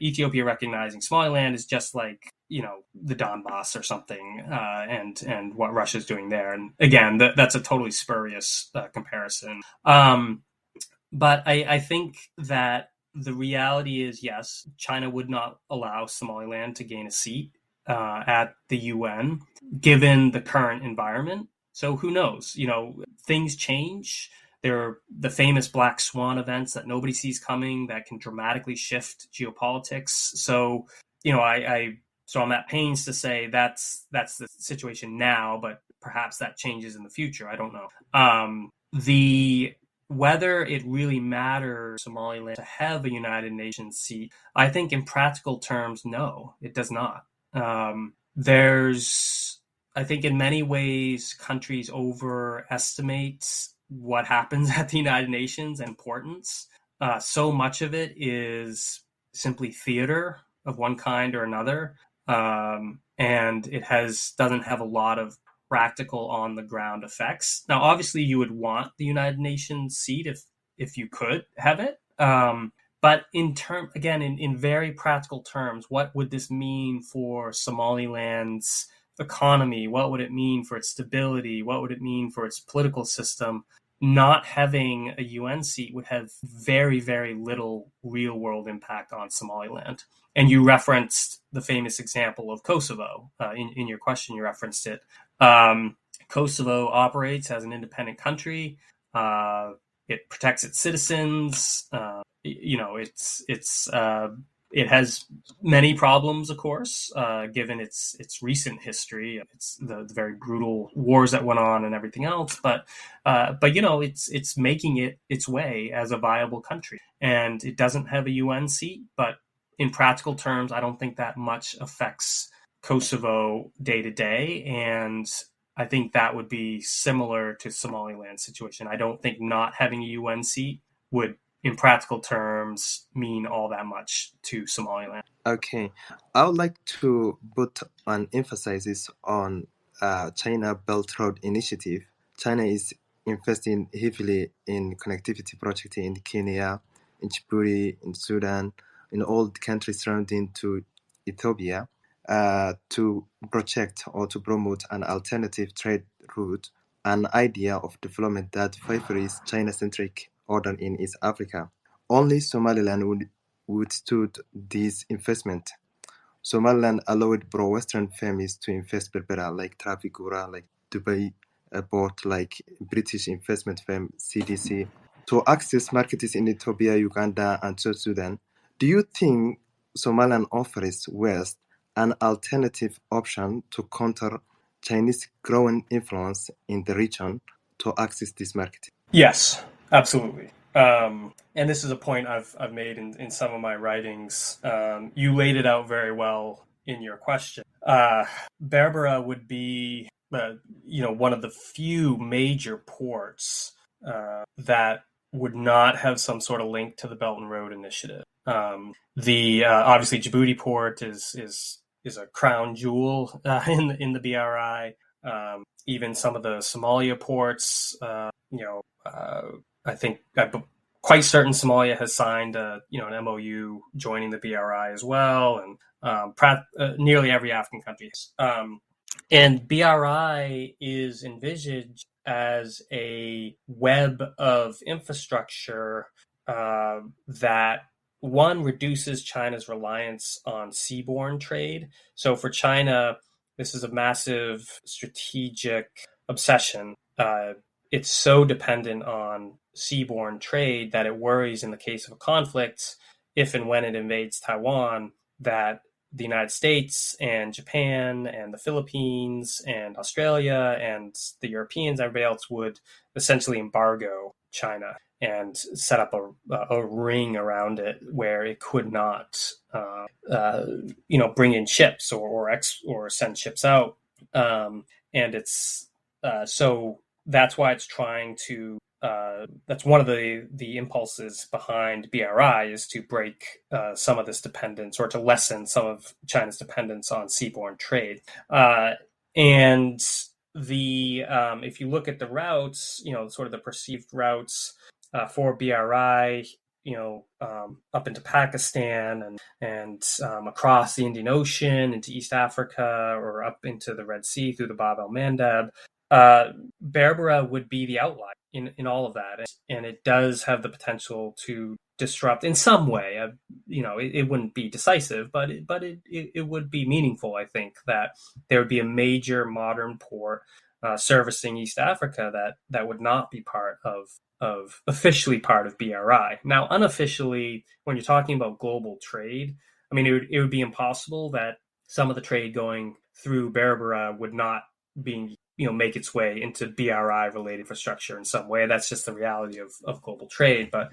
Ethiopia recognizing Somaliland is just like the Donbass or something, and what Russia's doing there. And again, that's a totally spurious comparison. But I think that the reality is, yes, China would not allow Somaliland to gain a seat at the UN, given the current environment. So who knows? Things change. There are the famous Black Swan events that nobody sees coming that can dramatically shift geopolitics. So, I'm at pains to say that's the situation now, but perhaps that changes in the future. I don't know. Whether it really matters Somaliland to have a United Nations seat, I think in practical terms, no, it does not. I think in many ways, countries overestimate what happens at the United Nations and importance. So much of it is simply theater of one kind or another, and it doesn't have a lot of practical on the ground effects. Now, obviously, you would want the United Nations seat if you could have it. But in very practical terms, what would this mean for Somaliland's economy? What would it mean for its stability? What would it mean for its political system? Not having a UN seat would have very, very little real world impact on Somaliland. And you referenced the famous example of Kosovo. In your question, you referenced it. Kosovo operates as an independent country. It protects its citizens. It has many problems, of course, given its recent history. It's the very brutal wars that went on and everything else. But it's making its way as a viable country, and it doesn't have a UN seat. But in practical terms, I don't think that much affects Kosovo day to day, and I think that would be similar to Somaliland's situation. I don't think not having a UN seat would, in practical terms, mean all that much to Somaliland. Okay, I would like to put an emphasis on China Belt Road Initiative. China is investing heavily in connectivity projects in Kenya, in Djibouti, in Sudan, in all the countries surrounding to Ethiopia. to project or to promote an alternative trade route, an idea of development that favors China-centric order in East Africa. Only Somaliland would withstood this investment. Somaliland allowed pro-Western firms to invest Berbera, like Trafigura, like Dubai Port, like British investment firm CDC, to access markets in Ethiopia, Uganda, and South Sudan. Do you think Somaliland offers West an alternative option to counter Chinese growing influence in the region to access this market? Yes, absolutely. And this is a point I've made in some of my writings. You laid it out very well in your question. Berbera would be, one of the few major ports that would not have some sort of link to the Belt and Road Initiative. The obviously Djibouti port is a crown jewel in the BRI. Even some of the Somalia ports, I think I'm quite certain Somalia has signed an MoU joining the BRI as well, and nearly every African country has. And BRI is envisaged as a web of infrastructure that, one, reduces China's reliance on seaborne trade. So for China, this is a massive strategic obsession. It's so dependent on seaborne trade that it worries in the case of a conflict, if and when it invades Taiwan, that the United States and Japan and the Philippines and Australia and the Europeans, everybody else, would essentially embargo China and set up a ring around it where it could not, bring in ships or send ships out. And it's so that's why it's trying to. That's one of the impulses behind BRI, is to break some of this dependence, or to lessen some of China's dependence on seaborne trade. And if you look at the routes, sort of the perceived routes for BRI, up into Pakistan and across the Indian Ocean into East Africa, or up into the Red Sea through the Bab el-Mandeb, Berbera would be the outlier in all of that, and it does have the potential to disrupt in some way. It wouldn't be decisive, but it would be meaningful. I think that there would be a major modern port servicing East Africa that would not be part of officially part of BRI. Now, unofficially, when you're talking about global trade, I mean, it would be impossible that some of the trade going through Berbera would not make its way into BRI related infrastructure in some way. That's just the reality of global trade. But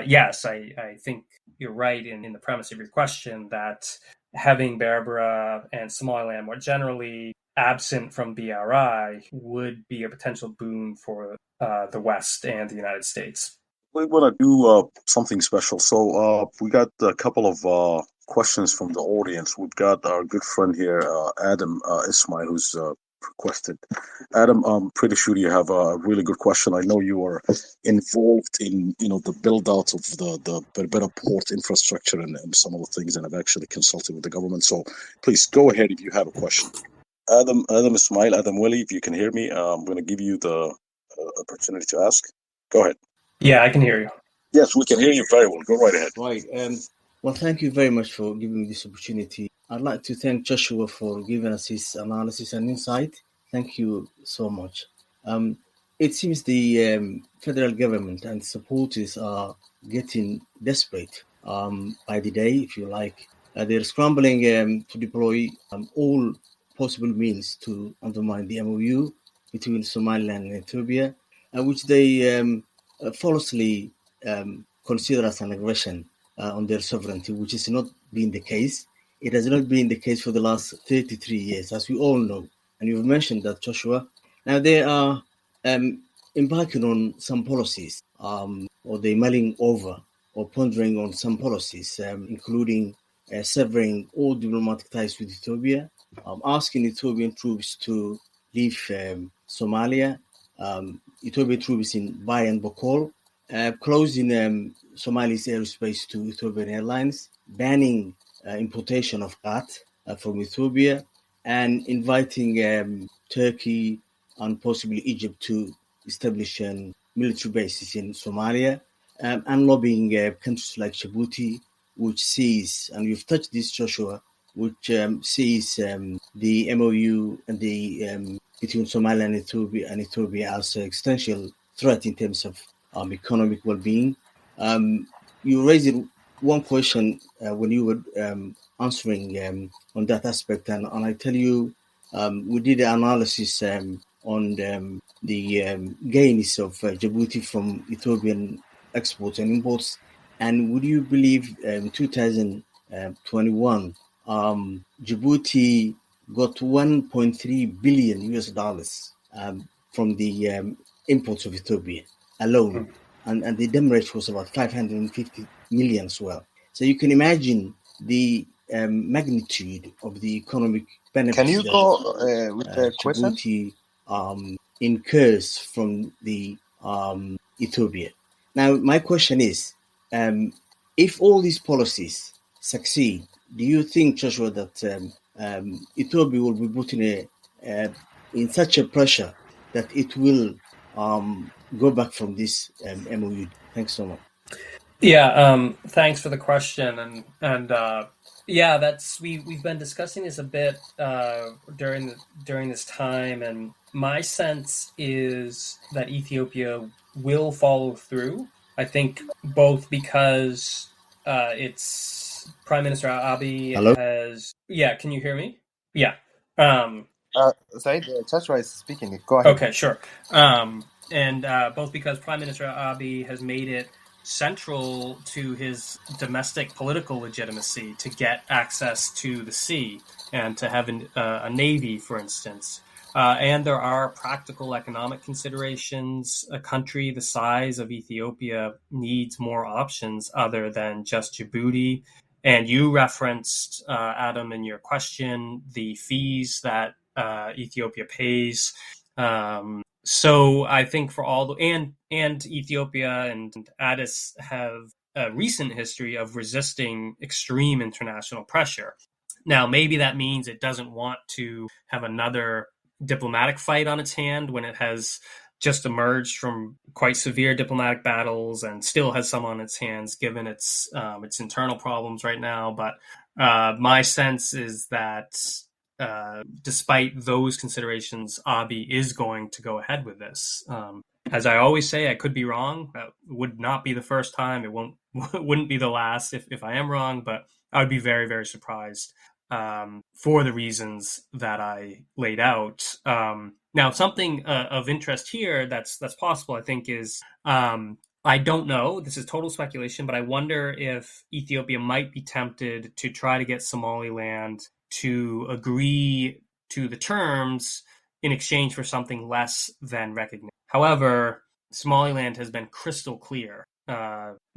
yes, I think you're right in the premise of your question that having Berbera and Somaliland more generally absent from BRI would be a potential boon for the West and the United States. We want to do something special. So we got a couple of questions from the audience. We've got our good friend here, Adam Ismail, who's requested. Adam, I'm pretty sure you have a really good question. I know you are involved in the build out of the Berbera port infrastructure and some of the things, and I've actually consulted with the government. So please go ahead if you have a question. Adam Ismail, Adam Willie, if you can hear me, I'm going to give you the opportunity to ask. Go ahead. Yeah, I can hear you. Yes, we can hear you very well. Go right ahead. Right. Well, thank you very much for giving me this opportunity. I'd like to thank Joshua for giving us his analysis and insight. Thank you so much. It seems the federal government and supporters are getting desperate by the day, if you like. They're scrambling to deploy all possible means to undermine the MoU between Somaliland and Ethiopia, which they falsely consider as an aggression on their sovereignty, which has not been the case. It has not been the case for the last 33 years, as we all know. And you've mentioned that, Joshua. Now, they are embarking on some policies, or they're mulling over or pondering on some policies, including severing all diplomatic ties with Ethiopia, asking Ethiopian troops to leave Somalia, Ethiopian troops in Bay and Bokol, closing Somali's airspace to Ethiopian Airlines, banning importation of cat, from Ethiopia, and inviting Turkey and possibly Egypt to establish military bases in Somalia, and lobbying countries like Djibouti, which sees, and you've touched this, Joshua, which sees the MoU and the between Somaliland and Ethiopia as an existential threat in terms of economic well-being. You raised one question when you were answering on that aspect, and I tell you, we did an analysis on the gains of Djibouti from Ethiopian exports and imports, and would you believe in 2021, Djibouti got 1.3 billion US dollars from the imports of Ethiopia alone, and the demurrage was about 550 million as well. So you can imagine the magnitude of the economic benefits Can you that go with the question? Djibouti incurs from the Ethiopia. Now, my question is, if all these policies succeed, do you think, Joshua, that Ethiopia will be put in such a pressure that it will go back from this MOU? Thanks so much. Yeah, thanks for the question, and yeah, that's we've been discussing this a bit during this time, and my sense is that Ethiopia will follow through. I think both because its Prime Minister Abiy Hello? has. Yeah, can you hear me? Yeah. Said, Joshua is speaking. Go ahead. Okay, sure. And both because Prime Minister Abiy has made it central to his domestic political legitimacy to get access to the sea and to have a navy, for instance. And there are practical economic considerations. A country the size of Ethiopia needs more options other than just Djibouti. And you referenced, Adam, in your question, the fees that Ethiopia pays. So I think for all the and Ethiopia and Addis have a recent history of resisting extreme international pressure. Now, maybe that means it doesn't want to have another diplomatic fight on its hand when it has just emerged from quite severe diplomatic battles and still has some on its hands given its internal problems right now. But my sense is that despite those considerations, Abiy is going to go ahead with this. As I always say, I could be wrong. That would not be the first time. It wouldn't be the last if I am wrong, but I would be very, very surprised for the reasons that I laid out. Now, something of interest here that's possible, I think, is I don't know. This is total speculation, but I wonder if Ethiopia might be tempted to try to get Somaliland to agree to the terms in exchange for something less than recognition. However, Somaliland has been crystal clear,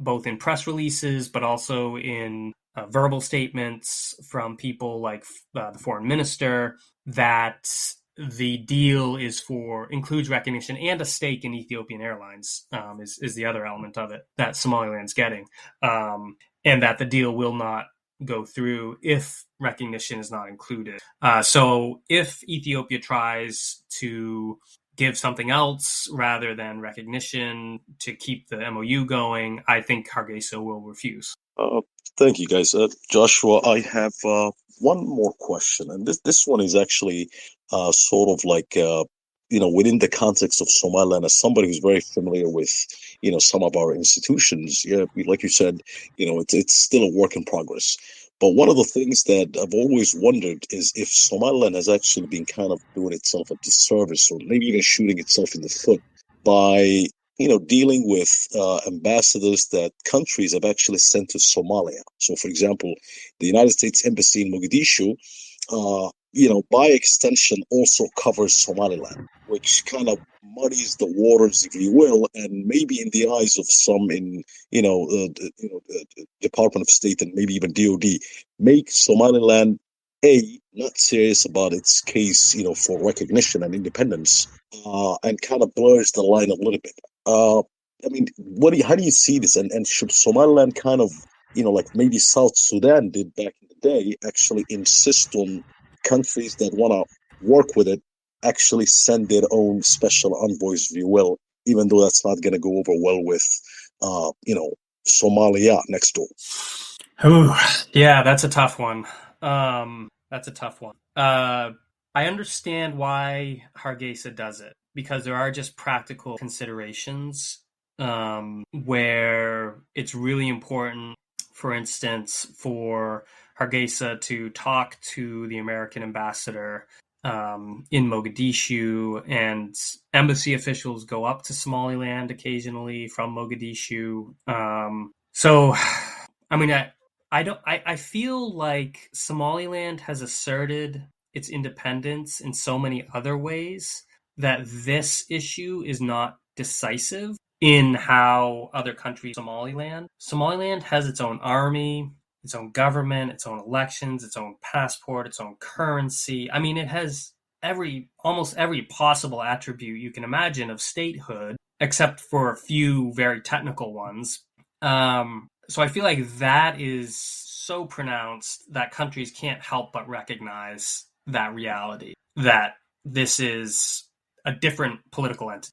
both in press releases, but also in verbal statements from people like the foreign minister, that the deal includes recognition and a stake in Ethiopian Airlines, is the other element of it that Somaliland's getting, and that the deal will not go through if recognition is not included. So if Ethiopia tries to give something else rather than recognition to keep the MOU going, I think Hargeisa will refuse. Thank you, guys. Joshua, I have one more question, and this one is actually sort of like within the context of Somaliland, as somebody who's very familiar with some of our institutions. Yeah, like you said, it's still a work in progress. But one of the things that I've always wondered is if Somaliland has actually been kind of doing itself a disservice, or maybe even shooting itself in the foot by dealing with ambassadors that countries have actually sent to Somalia. So, for example, the United States Embassy in Mogadishu, by extension, also covers Somaliland, which kind of muddies the waters, if you will, and maybe in the eyes of some in, Department of State and maybe even DOD, make Somaliland not serious about its case, for recognition and independence, and kind of blurs the line a little bit. I mean, how do you see this? And should Somaliland kind of, like maybe South Sudan did back in the they actually insist on countries that want to work with it actually send their own special envoys, if you will, even though that's not going to go over well with, Somalia next door. Ooh, yeah, that's a tough one. That's a tough one. I understand why Hargeisa does it because there are just practical considerations where it's really important, for instance, for Hargeisa to talk to the American ambassador in Mogadishu, and embassy officials go up to Somaliland occasionally from Mogadishu. So, I mean, I feel like Somaliland has asserted its independence in so many other ways that this issue is not decisive in how other countries Somaliland. Somaliland has its own army, its own government, its own elections, its own passport, its own currency. I mean, it has almost every possible attribute you can imagine of statehood, except for a few very technical ones. So I feel like that is so pronounced that countries can't help but recognize that reality, that this is a different political entity.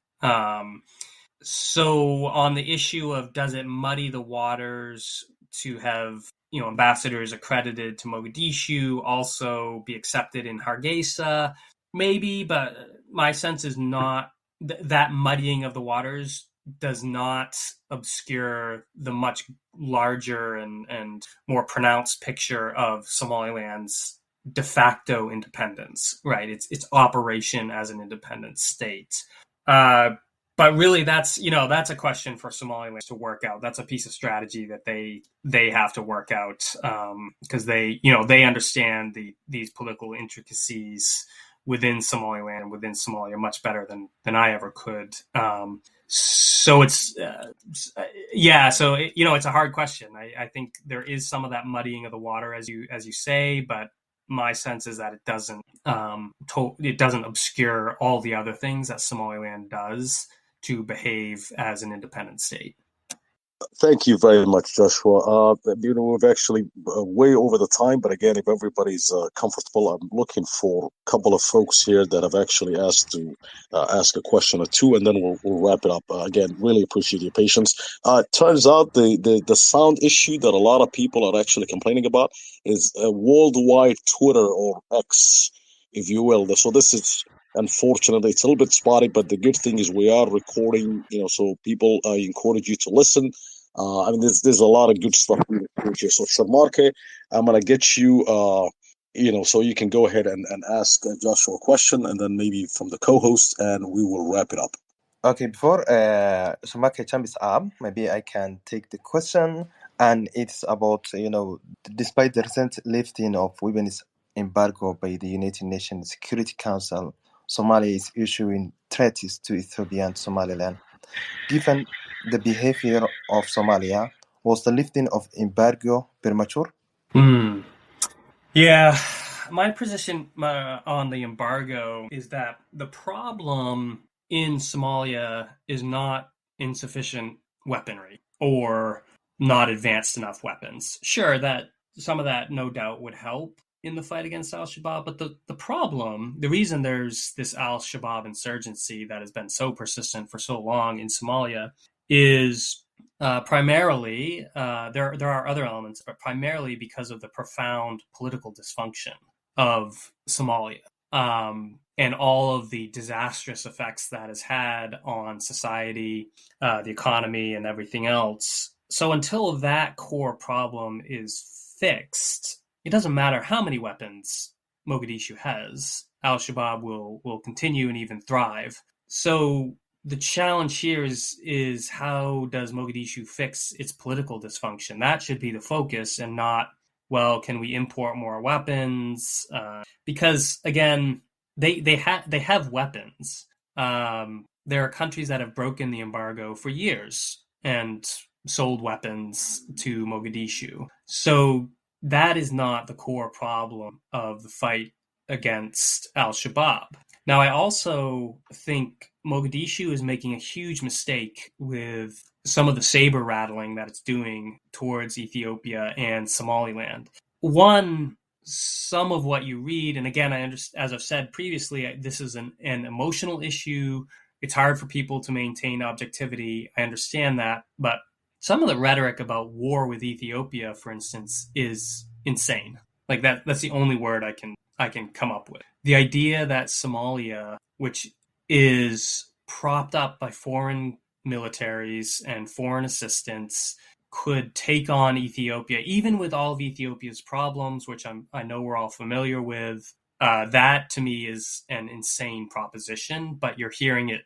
So on the issue of does it muddy the waters to have ambassadors accredited to Mogadishu also be accepted in Hargeisa, maybe, but my sense is not that muddying of the waters does not obscure the much larger and more pronounced picture of Somaliland's de facto independence, right? Its operation as an independent state. But really, that's a question for Somaliland to work out. That's a piece of strategy that they have to work out because they understand these political intricacies within Somaliland and within Somalia much better than I ever could. So it's so it's a hard question. I think there is some of that muddying of the water as you say, but my sense is that it doesn't obscure all the other things that Somaliland does to behave as an independent state. Thank you very much, Joshua. We've actually way over the time, but again, if everybody's comfortable, I'm looking for a couple of folks here that have actually asked to ask a question or two, and then we'll wrap it up. Again, really appreciate your patience. Turns out the sound issue that a lot of people are actually complaining about is a worldwide Twitter or X, if you will. So this is unfortunately it's a little bit spotty, but the good thing is we are recording. So people, I encourage you to listen. There's a lot of good stuff here. So, Shamarke, I'm gonna get you, so you can go ahead and ask Joshua a question, and then maybe from the co-host, and we will wrap it up. Okay, before Shamake jumps up, maybe I can take the question, and it's about despite the recent lifting of weapons embargo by the United Nations Security Council, Somalia is issuing threats to Ethiopia and Somaliland. Given the behavior of Somalia, was the lifting of embargo premature? Yeah, my position on the embargo is that the problem in Somalia is not insufficient weaponry or not advanced enough weapons. Sure, that some of that no doubt would help in the fight against Al-Shabab, but the problem, the reason there's this Al-Shabab insurgency that has been so persistent for so long in Somalia is primarily, there are other elements, but primarily because of the profound political dysfunction of Somalia and all of the disastrous effects that has had on society, the economy, and everything else. So until that core problem is fixed, it doesn't matter how many weapons Mogadishu has. Al-Shabaab will continue and even thrive. So the challenge here is how does Mogadishu fix its political dysfunction? That should be the focus, and not, well, can we import more weapons? Because again, they have weapons. There are countries that have broken the embargo for years and sold weapons to Mogadishu. So that is not the core problem of the fight against Al-Shabaab. Now, I also think Mogadishu is making a huge mistake with some of the saber rattling that it's doing towards Ethiopia and Somaliland. one, some of what you read, and again, I understand, as I've said previously, this is an emotional issue. It's hard for people to maintain objectivity. I understand that, but some of the rhetoric about war with Ethiopia, for instance, is insane. Like that's the only word I can come up with. The idea that Somalia, which is propped up by foreign militaries and foreign assistance, could take on Ethiopia, even with all of Ethiopia's problems, which I know we're all familiar with. That to me is an insane proposition, but you're hearing it,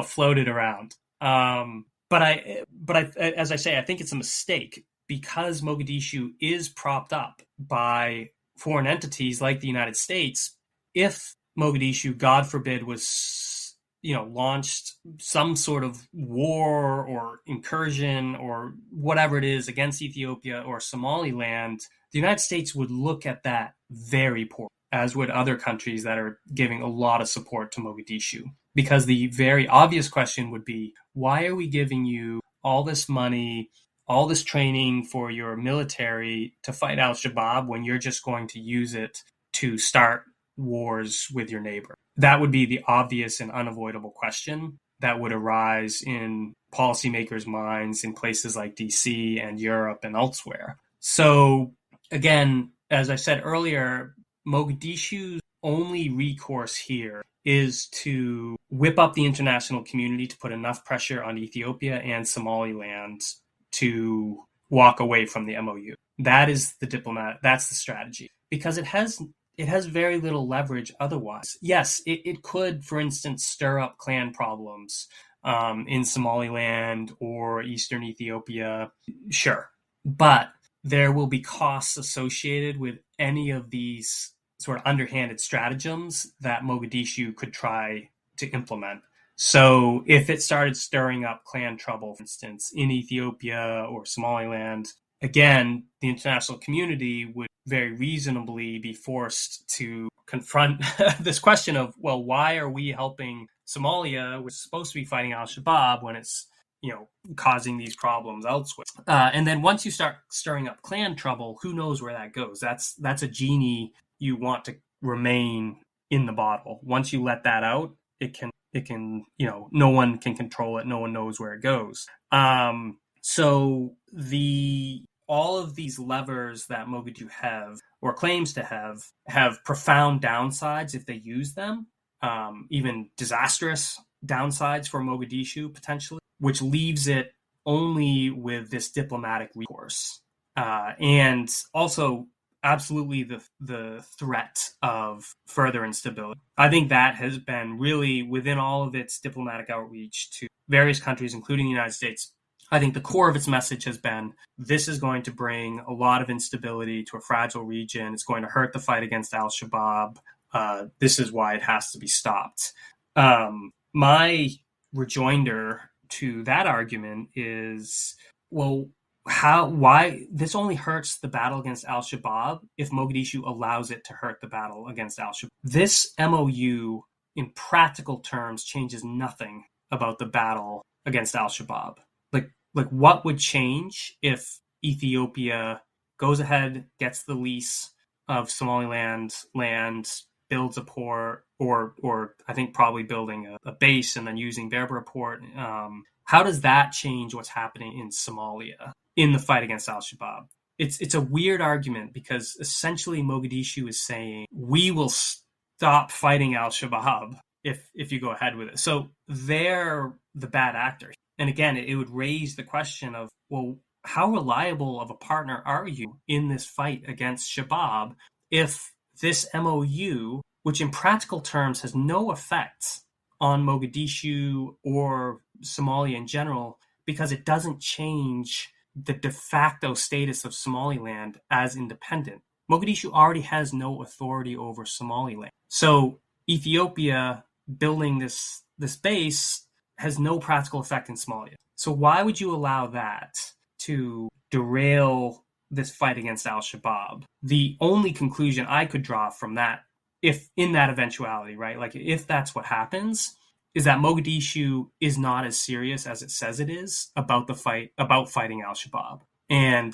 floated around. But as I say, I think it's a mistake because Mogadishu is propped up by foreign entities like the United States. If Mogadishu, God forbid, was launched some sort of war or incursion or whatever it is against Ethiopia or Somaliland, the United States would look at that very poorly, as would other countries that are giving a lot of support to Mogadishu. Because the very obvious question would be, why are we giving you all this money, all this training for your military to fight Al-Shabab when you're just going to use it to start wars with your neighbor? That would be the obvious and unavoidable question that would arise in policymakers' minds in places like DC and Europe and elsewhere. So again, as I said earlier, Mogadishu's only recourse here is to whip up the international community to put enough pressure on Ethiopia and Somaliland to walk away from the MoU. That is that's the strategy. Because it has very little leverage otherwise. Yes, it could, for instance, stir up clan problems in Somaliland or Eastern Ethiopia. Sure. But there will be costs associated with any of these sort of underhanded stratagems that Mogadishu could try to implement. So if it started stirring up clan trouble, for instance, in Ethiopia or Somaliland, again, the international community would very reasonably be forced to confront this question of, well, why are we helping Somalia, which is supposed to be fighting Al-Shabab, when it's causing these problems elsewhere? And then once you start stirring up clan trouble, who knows where that goes? That's a genie you want to remain in the bottle. Once you let that out, it can no one can control it. No one knows where it goes. So all of these levers that Mogadishu have or claims to have profound downsides if they use them, even disastrous downsides for Mogadishu potentially, which leaves it only with this diplomatic recourse. And also absolutely the threat of further instability. I think that has been really, within all of its diplomatic outreach to various countries, including the United States, I think the core of its message has been, this is going to bring a lot of instability to a fragile region. It's going to hurt the fight against Al-Shabab. This is why it has to be stopped. My rejoinder to that argument is, well, why this only hurts the battle against Al-Shabab if Mogadishu allows it to hurt the battle against Al-Shabab. This MoU, in practical terms, changes nothing about the battle against Al-Shabab. Like what would change if Ethiopia goes ahead, gets the lease of Somaliland land, builds a port, or I think probably building a base and then using Berbera port? How does that change what's happening in Somalia in the fight against Al-Shabaab? It's a weird argument because essentially Mogadishu is saying, we will stop fighting Al-Shabaab if you go ahead with it. So they're the bad actor. And again, it would raise the question of, well, how reliable of a partner are you in this fight against Shabab if this MoU, which in practical terms has no effect on Mogadishu or Somalia in general, because it doesn't change the de facto status of Somaliland as independent. Mogadishu already has no authority over Somaliland. So Ethiopia building this base has no practical effect in Somalia. So why would you allow that to derail this fight against Al-Shabaab? The only conclusion I could draw from that, if in that eventuality, right, like if that's what happens, is that Mogadishu is not as serious as it says it is about the fight, about fighting Al-Shabaab. And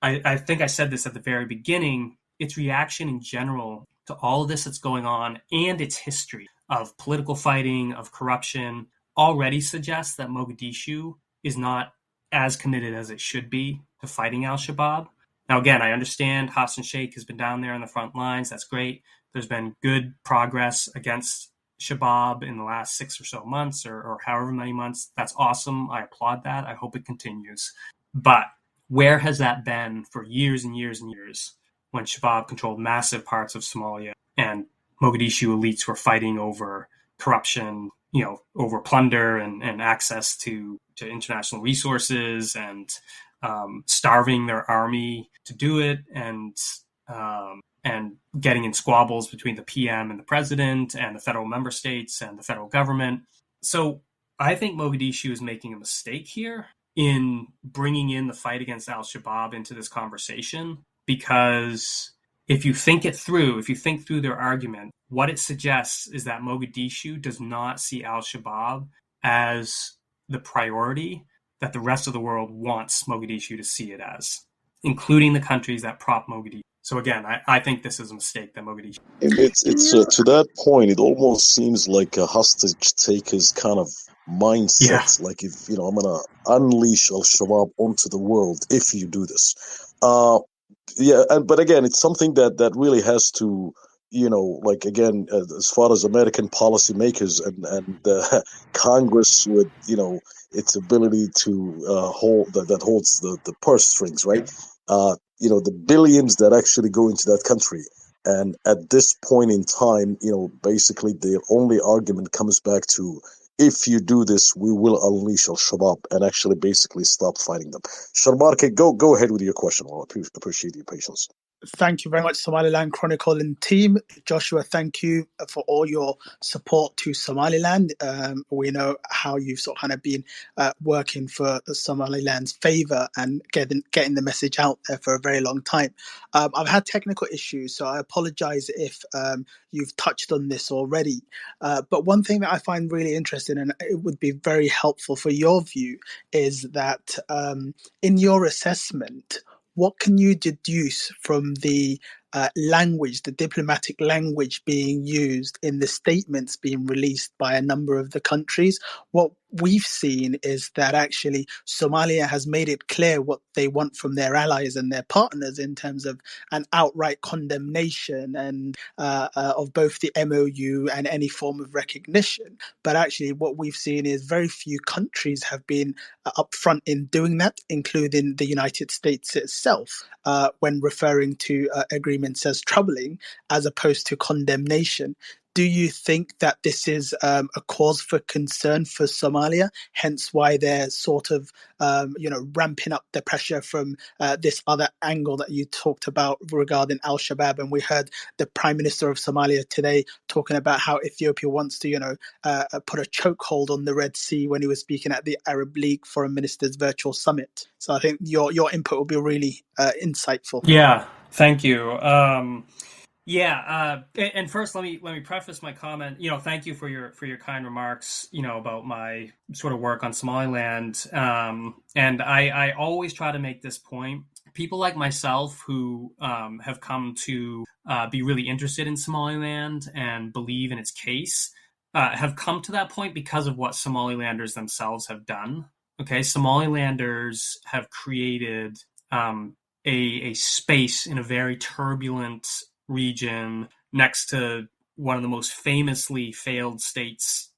I think I said this at the very beginning, its reaction in general to all of this that's going on and its history of political fighting, of corruption, already suggests that Mogadishu is not as committed as it should be to fighting Al-Shabab. Now, again, I understand Hudson has been down there on the front lines. That's great. There's been good progress against Shabab in the last 6 or so months, or however many months. That's awesome. I applaud that. I hope it continues. But where has that been for years and years and years when Shabab controlled massive parts of Somalia and Mogadishu elites were fighting over corruption, over plunder and access to international resources and starving their army to do it and getting in squabbles between the PM and the president and the federal member states and the federal government. So I think Mogadishu is making a mistake here in bringing in the fight against Al-Shabab into this conversation, because if you think through their argument, what it suggests is that Mogadishu does not see Al-Shabab as the priority that the rest of the world wants Mogadishu to see it as, including the countries that prop Mogadishu. So again, I think this is a mistake that Mogadishu. It's to that point, it almost seems like a hostage taker's kind of mindset. Yeah. Like, if I'm gonna unleash Al-Shabaab onto the world if you do this. But again, it's something that really has to, again, as far as American policymakers and Congress with its ability to hold that holds the purse strings, right? The billions that actually go into that country. And at this point in time, basically their only argument comes back to, if you do this, we will unleash Al-Shabaab and actually basically stop fighting them. Sharmarke, go ahead with your question. I appreciate your patience. Thank you very much, Somaliland Chronicle and team. Joshua, thank you for all your support to Somaliland. We know how you've kind of been working for Somaliland's favour and getting the message out there for a very long time. I've had technical issues, so I apologise if you've touched on this already. But one thing that I find really interesting, and it would be very helpful for your view, is that in your assessment, what can you deduce from the language, the diplomatic language being used in the statements being released by a number of the countries? What we've seen is that actually Somalia has made it clear what they want from their allies and their partners in terms of an outright condemnation and of both the MoU and any form of recognition. But actually what we've seen is very few countries have been upfront in doing that, including the United States itself, when referring to agreements as troubling as opposed to condemnation. Do you think that this is a cause for concern for Somalia, hence why they're sort of, ramping up the pressure from this other angle that you talked about regarding Al-Shabab? And we heard the Prime Minister of Somalia today talking about how Ethiopia wants to, put a chokehold on the Red Sea when he was speaking at the Arab League Foreign Ministers Virtual Summit. So I think your input will be really insightful. Yeah, thank you. And first, let me preface my comment. Thank you for your kind remarks. About my sort of work on Somaliland. And I always try to make this point. People like myself who have come to be really interested in Somaliland and believe in its case have come to that point because of what Somalilanders themselves have done. Okay, Somalilanders have created a space in a very turbulent region next to one of the most famously failed states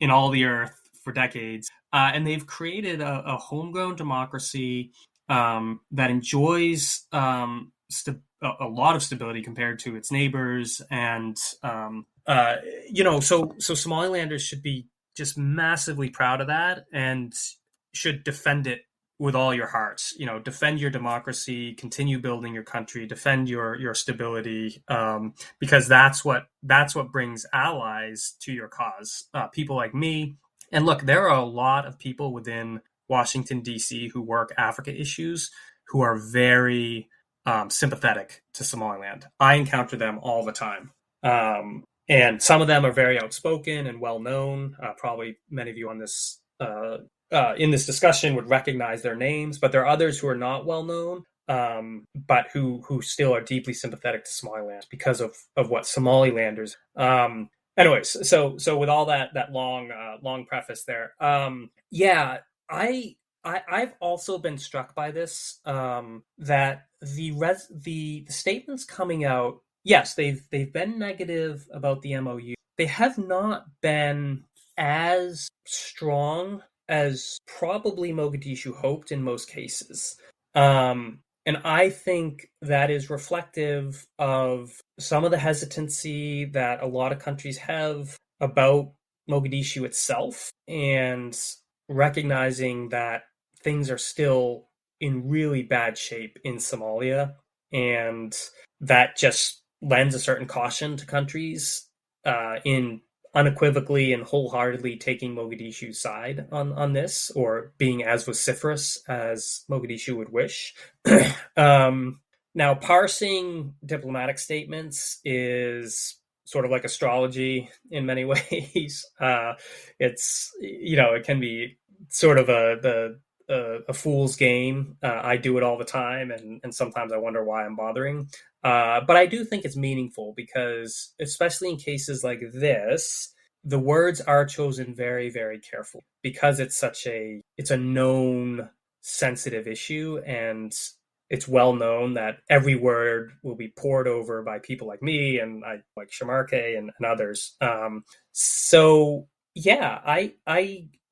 in all the earth for decades. And they've created a homegrown democracy that enjoys a lot of stability compared to its neighbors. And, so Somalilanders should be just massively proud of that and should defend it with all your hearts. Defend your democracy, continue building your country, defend your stability, because that's what brings allies to your cause. People like me, and look, there are a lot of people within Washington D.C. who work Africa issues who are very sympathetic to Somaliland. I encounter them all the time, and some of them are very outspoken and well known. Probably many of you on this. In this discussion would recognize their names, but there are others who are not well known, but who still are deeply sympathetic to Somaliland because of what Somalilanders. Anyways, so with all that long preface there, yeah, I've also been struck by this, that the statements coming out, yes, they've been negative about the MOU. They have not been as strong as probably Mogadishu hoped in most cases. And I think that is reflective of some of the hesitancy that a lot of countries have about Mogadishu itself, and recognizing that things are still in really bad shape in Somalia, and that just lends a certain caution to countries in unequivocally and wholeheartedly taking Mogadishu's side on this, or being as vociferous as Mogadishu would wish. Now, parsing diplomatic statements is sort of like astrology in many ways. It's, it can be sort of a fool's game. I do it all the time, and sometimes I wonder why I'm bothering. But I do think it's meaningful because, especially in cases like this, the words are chosen very, very carefully because it's a known sensitive issue, and it's well known that every word will be pored over by people like me and like Shamarke and others. So yeah, I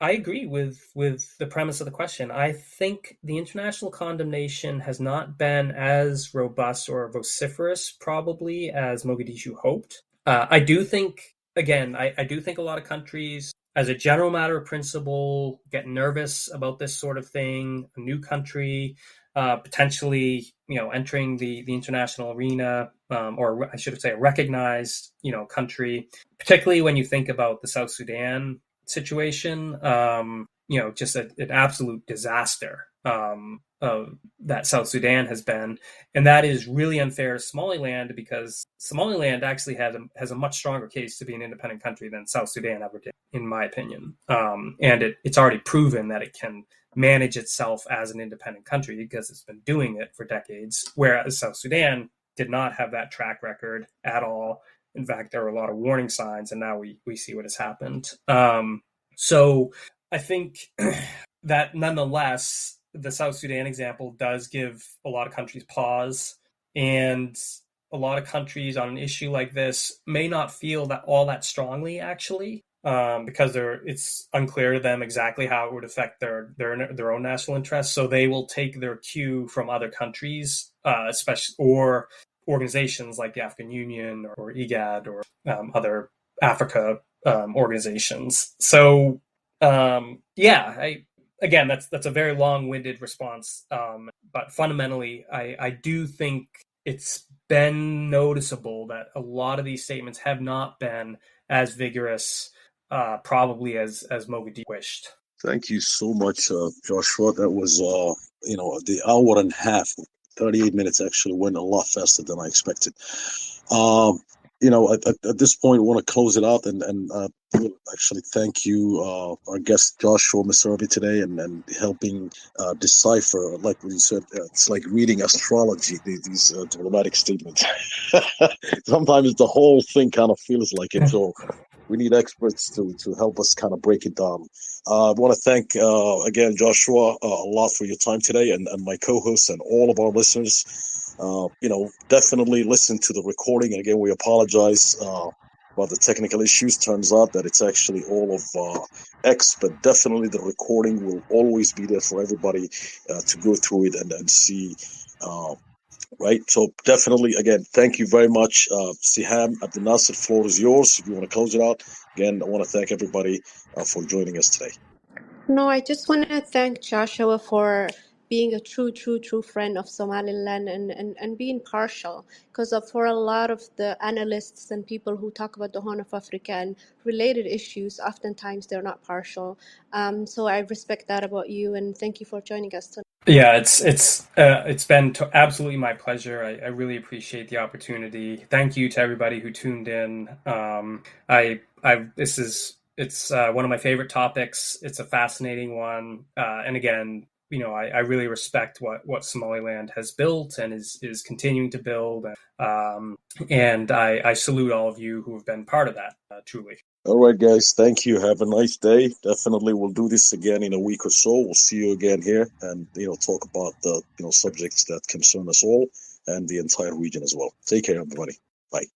agree with the premise of the question. I think the international condemnation has not been as robust or vociferous, probably, as Mogadishu hoped. I do think, again, I do think a lot of countries, as a general matter of principle, get nervous about this sort of thing. A new country, potentially, entering the international arena, or I should say a recognized, country, particularly when you think about the South Sudan situation, just an absolute disaster that South Sudan has been. And that is really unfair to Somaliland, because Somaliland actually has a much stronger case to be an independent country than South Sudan ever did, in my opinion. And it's already proven that it can manage itself as an independent country because it's been doing it for decades, whereas South Sudan did not have that track record at all. In fact, there were a lot of warning signs, and now we see what has happened. So I think that nonetheless, the South Sudan example does give a lot of countries pause, and a lot of countries on an issue like this may not feel that all that strongly, actually, because it's unclear to them exactly how it would affect their own national interests. So they will take their cue from other countries, especially, or organizations like the African Union or IGAD or other Africa organizations. So again, that's a very long-winded response, but fundamentally, I do think it's been noticeable that a lot of these statements have not been as vigorous, probably as Mogadishu wished. Thank you so much, Joshua. That was, the hour and a half, 38 minutes actually went a lot faster than I expected. At this point, I want to close it out and actually thank you, our guest Joshua Meservey today, and helping decipher, like what you said, it's like reading astrology, these diplomatic statements. Sometimes the whole thing kind of feels like it, so we need experts to help us kind of break it down. I want to thank, again, Joshua, a lot for your time today, and my co-hosts and all of our listeners. Definitely listen to the recording. And again, we apologize about the technical issues. Turns out that it's actually all of X, but definitely the recording will always be there for everybody to go through it and see. Right. So definitely, again, thank you very much. Siham Abdel Nasser, floor is yours. If you want to close it out. Again, I want to thank everybody for joining us today. No, I just want to thank Joshua for being a true friend of Somaliland and being partial, because for a lot of the analysts and people who talk about the Horn of Africa and related issues, oftentimes they're not partial. So I respect that about you, and thank you for joining us tonight. Yeah, it's been absolutely my pleasure. I really appreciate the opportunity. Thank you to everybody who tuned in. It's one of my favorite topics. It's a fascinating one, and again, I really respect what Somaliland has built and is continuing to build. And I salute all of you who have been part of that, truly. All right, guys. Thank you. Have a nice day. Definitely, we'll do this again in a week or so. We'll see you again here, and talk about the subjects that concern us all and the entire region as well. Take care, everybody. Bye.